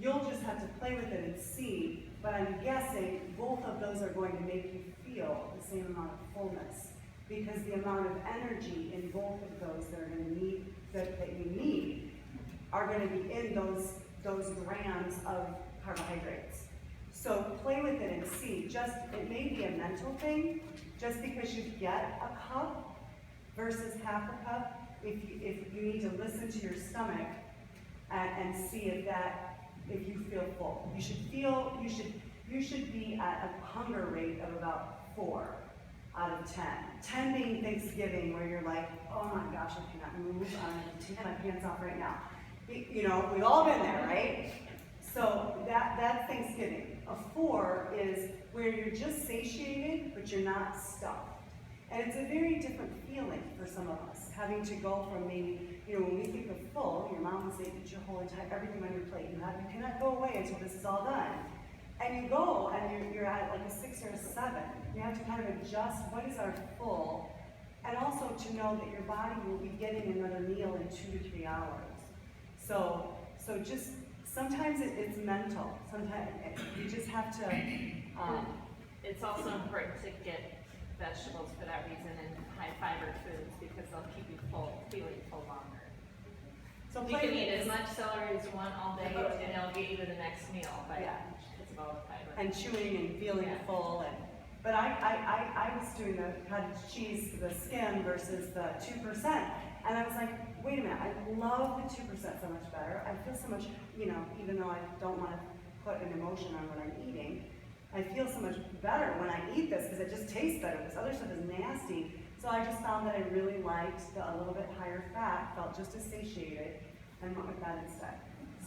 You'll just have to play with it and see, but I'm guessing both of those are going to make you feel the same amount of fullness, because the amount of energy in both of those that are gonna need, that you need, are gonna be in those grams of carbohydrates. So play with it and see, it may be a mental thing, just because you get a cup versus half a cup, if you need to listen to your stomach and see if you feel full. You should be at a hunger rate of about 4 out of 10. 10 being Thanksgiving, where you're like, oh my gosh, I cannot move, I'm gonna take my pants off right now. You know, we've all been there, right? So that's Thanksgiving. A 4 is where you're just satiated, but you're not stuffed. And it's a very different feeling for some of us, having to go from maybe, when we think of full, your mom would say, eat your whole entire, everything on your plate, you cannot go away until this is all done. And you go, and you're at like a 6 or a 7. You have to kind of adjust, what is our full, and also to know that your body will be getting another meal in 2 to 3 hours. So just, sometimes it's mental, sometimes you just have to, It's also important to get vegetables for that reason and high fiber foods, because they'll keep you feeling full longer. so You play can with eat it. as much celery as you want all day, and it'll get you to the next meal, but Yeah. it's about the fiber. And chewing and feeling Yeah. full, but I was doing the cottage cheese, the skim versus the 2%, and I was like, wait a minute, I love the 2% so much better. I feel so much, even though I don't want to put an emotion on what I'm eating, I feel so much better when I eat this because it just tastes better. This other stuff is nasty. So I just found that I really liked a little bit higher fat, felt just as satiated, and went with that instead.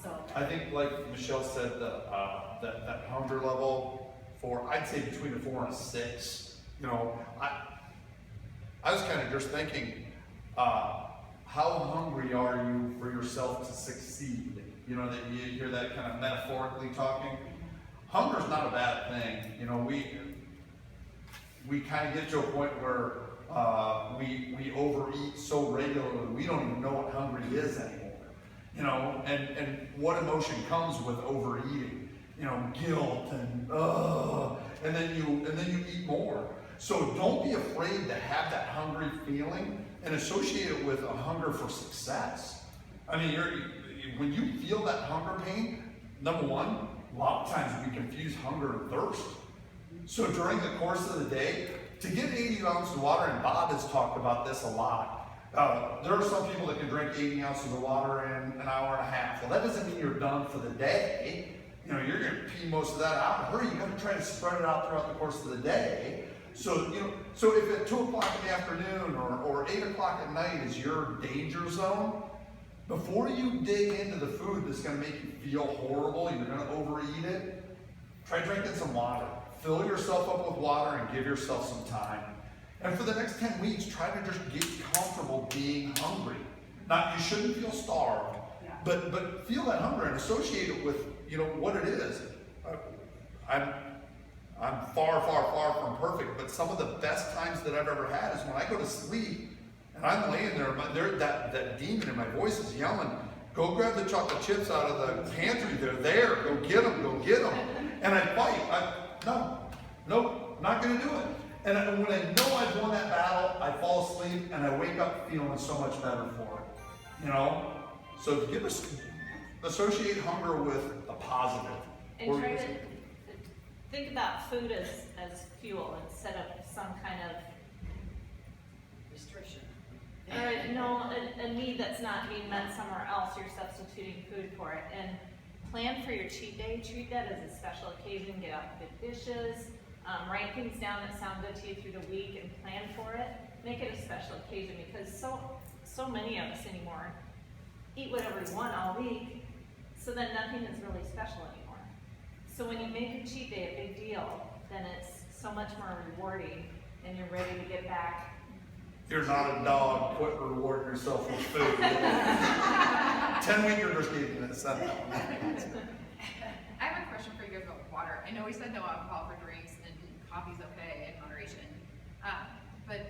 So I think, like Michelle said, that hunger level I'd say between a 4 and a 6. I was kind of just thinking, how hungry are you for yourself to succeed? That you hear that kind of metaphorically talking. Hunger's not a bad thing. We kind of get to a point where we overeat so regularly we don't even know what hungry is anymore. And what emotion comes with overeating? Guilt and then you eat more. So don't be afraid to have that hungry feeling and associate it with a hunger for success. I mean, when you feel that hunger pain, number one, a lot of times we confuse hunger and thirst. So during the course of the day, to get 80 ounces of water, and Bob has talked about this a lot, there are some people that can drink 80 ounces of water in an hour and a half. Well, that doesn't mean you're done for the day. You're going to pee most of that out. Hurry, you got to try to spread it out throughout the course of the day. So, so if at 2 o'clock in the afternoon or 8 o'clock at night is your danger zone, before you dig into the food that's going to make you feel horrible, you're going to overeat it, try drinking some water fill yourself up with water and give yourself some time. And for the next 10 weeks, try to just get comfortable being hungry. Not, you shouldn't feel starved, Yeah. but feel that hunger and associate it with, you know, what it is. I'm far, far, far from perfect, but some of the best times that I've ever had is when I go to sleep and I'm laying there, that demon in my voice is yelling, go grab the chocolate chips out of the pantry, they're there, go get them, go get them. And I fight, nope, not gonna do it. And when I know I've won that battle, I fall asleep and I wake up feeling so much better for it, you know? So associate hunger with a positive. And try to think about food as fuel instead of some kind of, Restriction. or no, a need that's not being met somewhere else, you're substituting food for it. And plan for your cheat day, treat that as a special occasion, get out the good dishes, write things down that sound good to you through the week and plan for it. Make it a special occasion because so many of us anymore eat whatever we want all week, so then nothing is really special anymore. So when you make a cheat day a big deal, then it's so much more rewarding and you're ready to get back. You're not a dog, quit rewarding yourself with food. 10-weekers gave you that stuff. I have a question for you guys about water. I know we said no alcohol for drinks and coffee's okay in moderation. But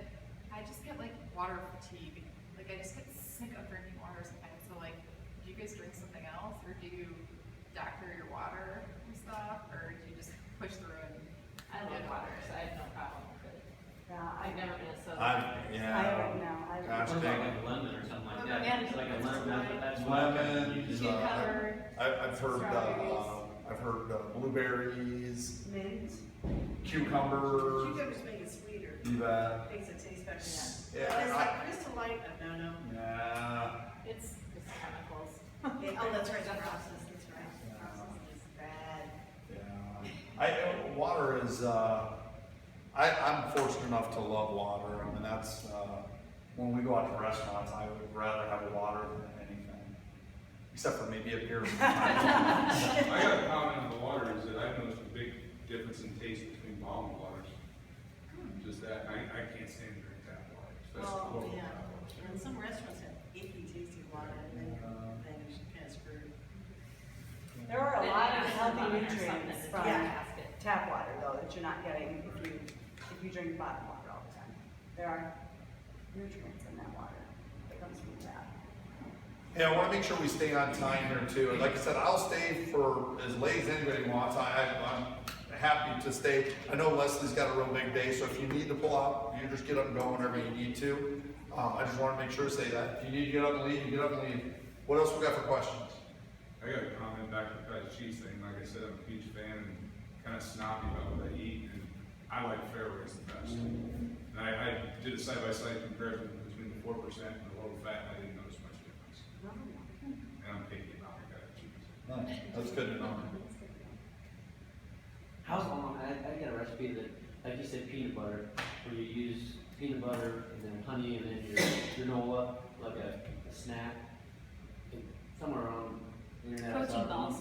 I just get like water fatigue. Like I just get sick of drinking water sometimes. So like, do you guys drink something else or do you doctor your water and stuff? Or do you just push through it? I love water, so I have no problem with it. Yeah, I've never been a soda. I don't know. Gosh, What about dang. like a lemon or something like that? Lemon. It's like a lemon, that's Lemons, Cucumber. I've heard, Strawberries. blueberries, Mint. cucumbers, Cucumbers make it sweeter, you bet. makes it taste better. Yeah, But it's I- like Crystal Light, no. Yeah. It's chemicals. Oh, that's right, the process, that's right. The process is bad. Yeah. Water is, I'm fortunate enough to love water. I mean, that's, when we go out to restaurants, I would rather have a water than anything. Except for maybe a beer sometimes. I got a comment on the water, is that I've noticed a big difference in taste between bottled waters. Just that, I can't stand to drink tap water, especially Oh, local yeah. tap water. And some restaurants have icky tasting water, and then you're kind of screwed. There are a Then lot you of have healthy lemon or nutrients something from to basket. tap water though that you're not getting if you drink bottled water all the time. There are nutrients in that water that comes from tap. Yeah, I want to make sure we stay on time here too. And like I said, I'll stay for as late as anybody wants. I'm happy to stay. I know Leslie's got a real big day, so if you need to pull out, you just get up and go whenever you need to. I just want to make sure to say that. If you need to get up and leave, you get up and leave. What else we got for questions? I got a comment back to the cottage cheese thing. Like I said, I'm a huge fan and kind of snobby about what I eat, and I like Fairways the best. And I did a side-by-side comparison between the 4% and the low fat, and I didn't notice much difference. And I'm picky about my cottage cheese. Nice. That's good to know. How's I got a recipe that, like you said, peanut butter, where you use peanut butter and then honey and then your granola, like a snack. And somewhere on the internet. I saw Protein balls.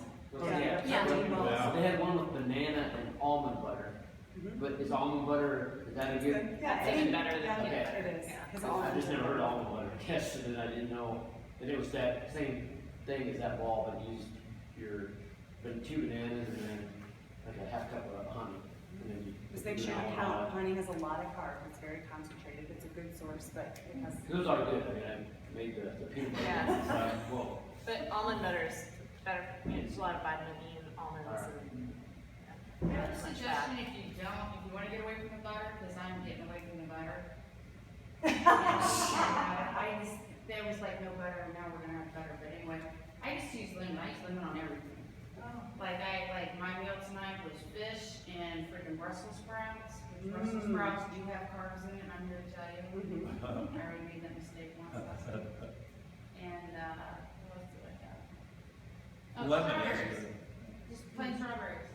Yeah. protein balls. Yeah. They had one with banana and almond butter. But is almond butter, is that a good? Yeah, That's even better than yeah, peanut butter. it is. 'Cause I almonds just never are- heard almond butter, I guess, and then I didn't know that it was that same thing as that ball, but used two bananas and then like a half cup of honey. And then you. Just make sure you count. Honey has a lot of carbs. It's very concentrated. It's a good source, but it has. Those are good, I mean, I made the peanut butter. Yeah. Whoa. But almond butter is better, there's a lot of vitamin E in almonds Alright. and. I have a suggestion if you wanna get away from the butter, cause I'm getting away from the butter. There was like no butter, and now we're gonna have butter, but anyway, I just use lemon, I use lemon on everything. Like my meal tonight was fish and freaking Brussels sprouts, which Brussels sprouts do have carbs in it, and I'm here to tell you. I already made that mistake once last week. And, what else do I have? Oh, Lemon is strawberries. good. Just plain strawberries,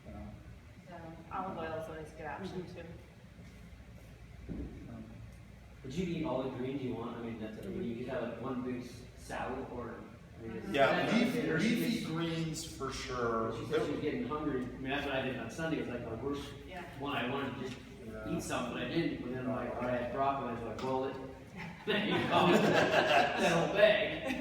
so. Olive oil is always a good option too. Would you eat all the greens you want? I mean, that's, you could have like one big salad or, I Yeah, There she leafy is. greens for sure. She said she was getting hungry. I mean, that's what I did on Sunday. It was like my worst Yeah. one. I wanted to just eat something, but I didn't. But then I'm like, all right, I had broccoli, so I boiled it. Then you call it that whole bag.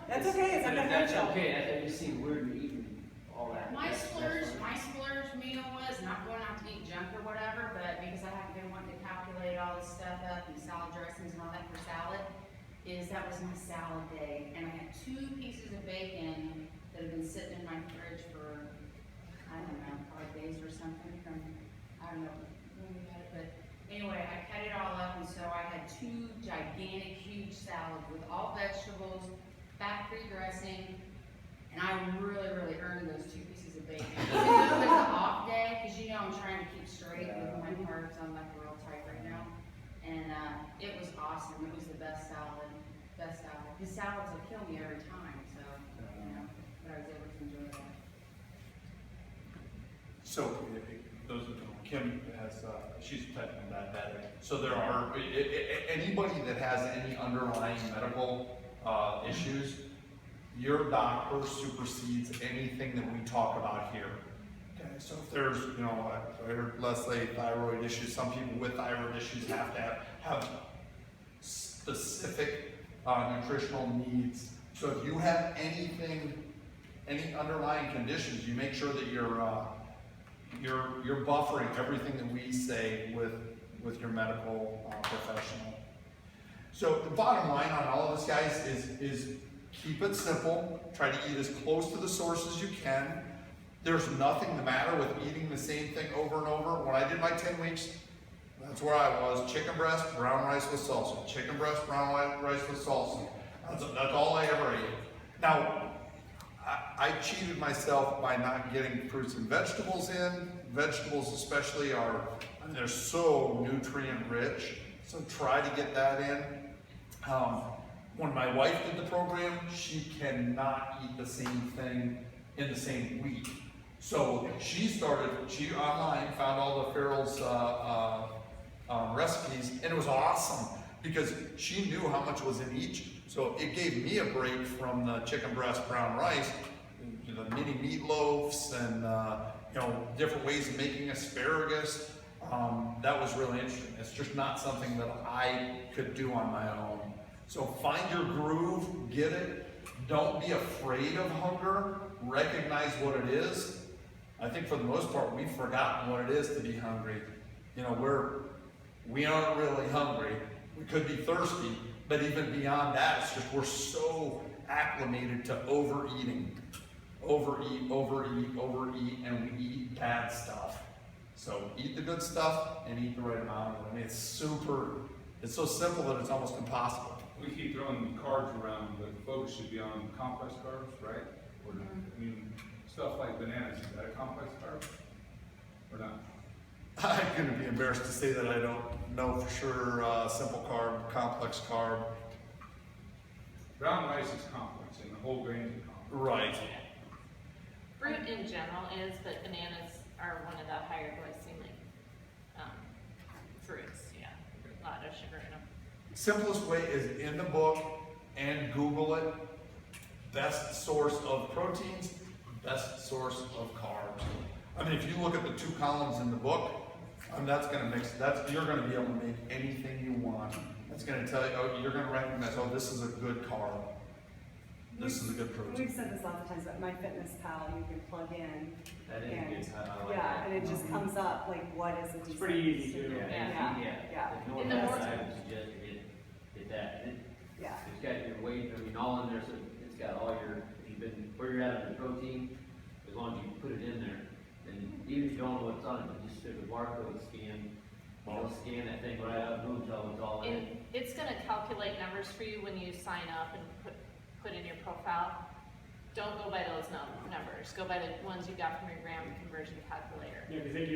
That's okay, it's But not if that's beneficial. okay. That just seemed weird to eating all that. My That's splurge fine. meal was not going out to eat junk or whatever, but because I haven't been wanting to calculate all this stuff up and salad dressings and all that for salad, that was my salad day. And I had 2 pieces of bacon that have been sitting in my fridge for, I don't know, 5 days or something from, I don't know when we had it, but anyway, I cut it all up, and so I had 2 gigantic, huge salads with all vegetables, fat-free dressing, and I really, really earned those 2 pieces of bacon. Even though it was an off day, because you know I'm trying to keep straight with my carbs, I'm like real tight right now, and it was awesome. It was the best salad, best salad. The salads will kill me every time, so, you know, but I was able to enjoy that. So, those that don't, Kim has, she's type 1 diabetic. So there are, anybody that has any underlying medical issues, your doctor supersedes anything that we talk about here. Okay, so if there's, you know, I heard Leslie, thyroid issues, some people with thyroid issues have to have specific nutritional needs. So if you have anything, any underlying conditions, you make sure that you're buffering everything that we say with your medical professional. So the bottom line on all of this, guys, is keep it simple. Try to eat as close to the source as you can. There's nothing the matter with eating the same thing over and over. When I did my 10 weeks, that's where I was. Chicken breast, brown rice with salsa. Chicken breast, brown rice with salsa. That's all I ever ate. Now, I cheated myself by not getting fruits and vegetables in. Vegetables especially they're so nutrient rich, so try to get that in. When my wife did the program, she cannot eat the same thing in the same week. So she online found all the Farrell's recipes, and it was awesome because she knew how much was in each. So it gave me a break from the chicken breast brown rice, the mini meatloafs, and you know, different ways of making asparagus. That was really interesting. It's just not something that I could do on my own. So find your groove, get it. Don't be afraid of hunger. Recognize what it is. I think for the most part, we've forgotten what it is to be hungry. You know, we aren't really hungry. We could be thirsty, but even beyond that, it's just we're so acclimated to overeating. Overeat, and we eat bad stuff. So eat the good stuff and eat the right amount of it. I mean, it's so simple that it's almost impossible. We keep throwing carbs around, but the focus should be on complex carbs, right? Or, I mean, stuff like bananas, is that a complex carb? Or not? I'm going to be embarrassed to say that I don't know for sure. Simple carb, complex carb. Brown rice is complex, and the whole grain is complex. Right. Fruit in general is, but bananas are one of the higher glycemic fruits, yeah. A lot of sugar in them. Simplest way is in the book and Google it. Best source of proteins, best source of carbs. I mean, if you look at the 2 columns in the book, you're going to be able to make anything you want. That's going to tell you, oh, you're going to recognize, oh, this is a good carb. This is a good protein. We've said this lots of times, but MyFitnessPal, you can plug in. That is and, good. I like yeah, that. and it just comes up, like, what is it? It's pretty easy to do. Yeah. If no In one the else, morning. I would suggest you get that. And Yeah. it's got your weight, I mean, all in there, so it's got all your, if you've been, where you're at on the protein, as long as you put it in there. And even if you don't know what's on it, but just stick a barcode scan, you'll scan that thing right up, boom, tell it's all in And it. it's gonna calculate numbers for you when you sign up and put in your profile. Don't go by those numbers, go by the ones you got from your gram conversion calculator. Yeah, because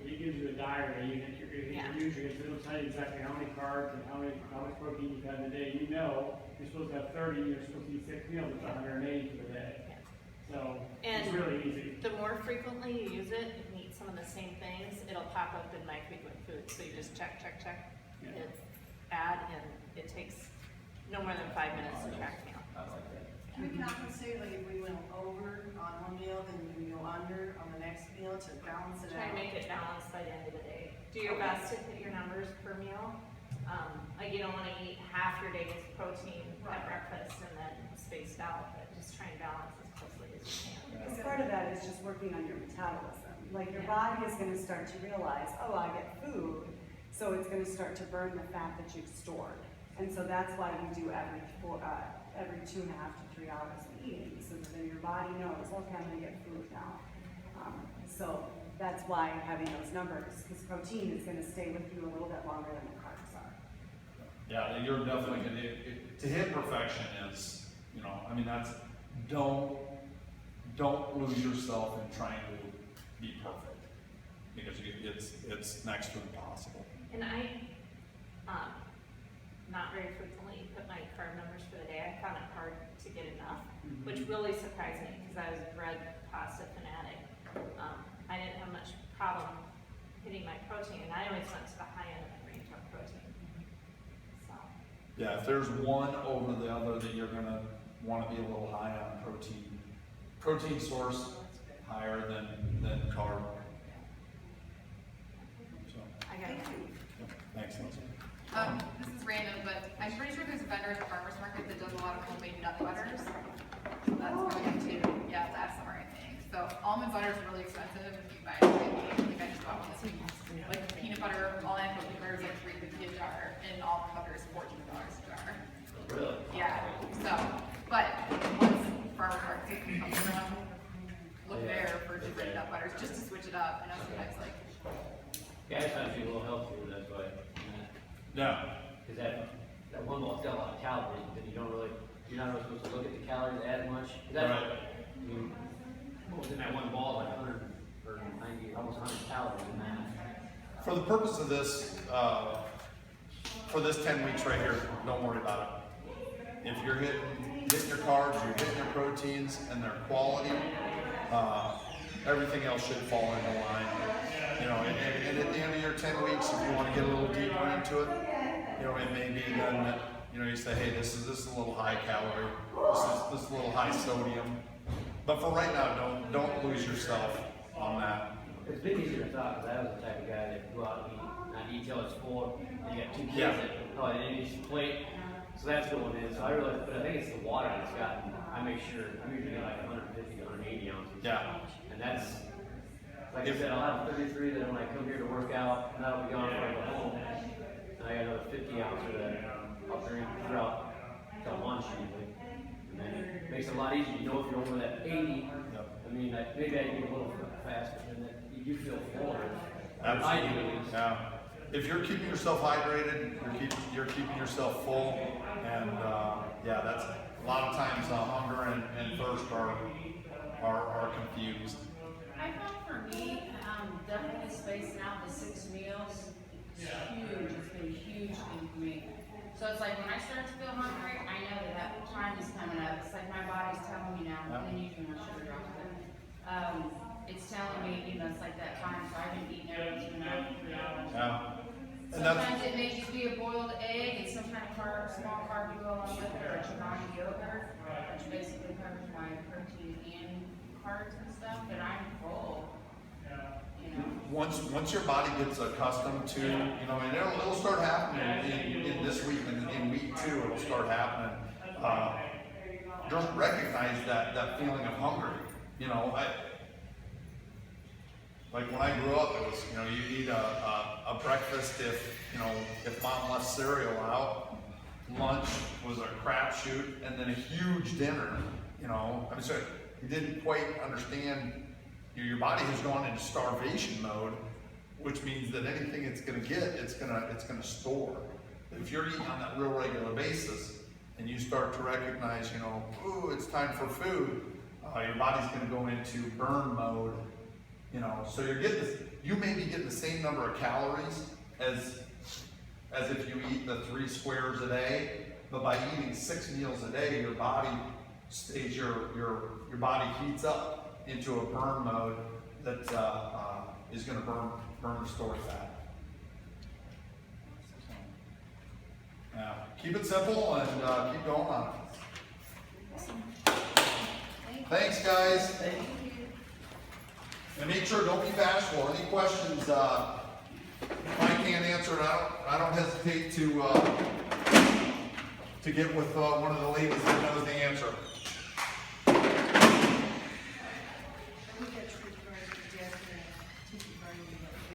it gives you a diary, you hit your nutrients, it'll tell you exactly how many carbs and how much protein you've had in a day. You know, you're supposed to have 30, you're supposed to eat 6 meals, it's 180 for the day. So, it's really easy. The more frequently you use it and eat some of the same things, it'll pop up in My Frequent Foods. So you just check, Yeah. hit add, and it takes no more than 5 minutes to track meal. I like that. Can we compensate, like if we went over on one meal, then we go under on the next meal to balance it Try out? and make it balanced by the end of the day. Do your best to hit your numbers per meal. Like you don't wanna eat half your day's protein at breakfast and then spaced out, but just try and balance as closely as you can. Because part of that is just working on your metabolism. Like your body is gonna start to realize, oh, I get food, so it's gonna start to burn the fat that you've stored. And so that's why we do every 2.5 to 3 hours of eating, so that then your body knows, okay, I'm gonna get food now. So that's why having those numbers, because protein is gonna stay with you a little bit longer than the carbs are. Yeah, you're definitely gonna, to hit perfection is, you know, I mean, that's, don't lose yourself in trying to be perfect. Because it's next to impossible. And I, not very frequently put my carb numbers for the day. I found it hard to get enough, which really surprised me because I was a bread pasta fanatic. I didn't have much problem hitting my protein, and I always went to the high end of my range on protein. So, Yeah, if there's one over the other that you're gonna wanna be a little high on protein source higher than carb. So, I got it. thanks, Lindsay. This is random, but I'm pretty sure there's a vendor at the farmer's market that does a lot of homemade nut butters. That's going to, yeah, last summer, I think. So almond butter is really expensive if you buy it. Like I just bought one this week. Like peanut butter, all natural butter is like $3.50 a jar, and almond butter is $14 a jar. Really? Yeah, so, but once farmer's market comes around, look there for different nut butters, just to switch it up. I know sometimes like, Yeah, I try to be a little healthier, that's why. Yeah, Cause that one ball's got a lot of calories, but you don't really, you're not really supposed to look at the calories as much. That's, Right. I mean, what was in that one ball, like 100 or 90, almost 100 calories in that. for the purpose of this, for this 10 weeks right here, don't worry about it. If you're hitting your carbs, you're hitting your proteins, and their quality, everything else should fall into line. You know, and at the end of your 10 weeks, if you want to get a little deeper into it, you know, it may be then that, you know, you say, hey, this is a little high calorie, this is a little high sodium. But for right now, don't lose yourself on that. It's been easier than I thought, because I was the type of guy that go out and eat, not eat till it's full, and you got 2 kids Yeah. that probably didn't eat the plate. So that's going in, so I realize, but I think it's the water that's gotten, I make sure, I'm usually like 150 to 180 ounces. Yeah. And that's, like I said, I'll have 33 that when I come here to work out, and that'll be gone when I go home. And I got another 50 ounces that I'll drink throughout till lunch usually. And then it makes it a lot easier, you know, if you're over that 80, I mean, maybe I eat a little faster, and then you do feel fuller. I do at least. Yeah. If you're keeping yourself hydrated, you're keeping yourself full, and yeah, that's a lot of times hunger and thirst are confused. I found for me, definitely spacing out the 6 meals, huge, it's been a huge thing for me. So it's like when I start to feel hungry, I know that time is coming up. It's like my body's telling me now, and then usually my sugar drops in. It's telling me, you know, it's like that time, so I've been eating everything enough. Yeah. And Sometimes it may just be a boiled egg and some kind of carb, small carb to go along with it, or a Chobani yogurt, which basically covers my protein and carbs and stuff, but I'm full. You know. Once your body gets accustomed to, you know, and it'll start happening in this week, in week 2, it'll start happening. Just recognize that feeling of hunger. You know, like when I grew up, it was, you know, you eat a breakfast if mom left cereal out, lunch was a crapshoot, and then a huge dinner. You know, I'm sorry, you didn't quite understand. Your body has gone into starvation mode, which means that anything it's going to get, it's going to store. If you're eating on that real regular basis, and you start to recognize, you know, ooh, it's time for food, your body's going to go into burn mode. You know, so you may be getting the same number of calories as if you eat the 3 squares a day, but by eating 6 meals a day, your body stays your body heats up into a burn mode that is going to burn the stored fat. Yeah, keep it simple and keep going on it. Thanks, guys. Thank you. And make sure, don't be bashful. Any questions, if I can't answer it, I don't hesitate to get with, one of the ladies that knows the answer.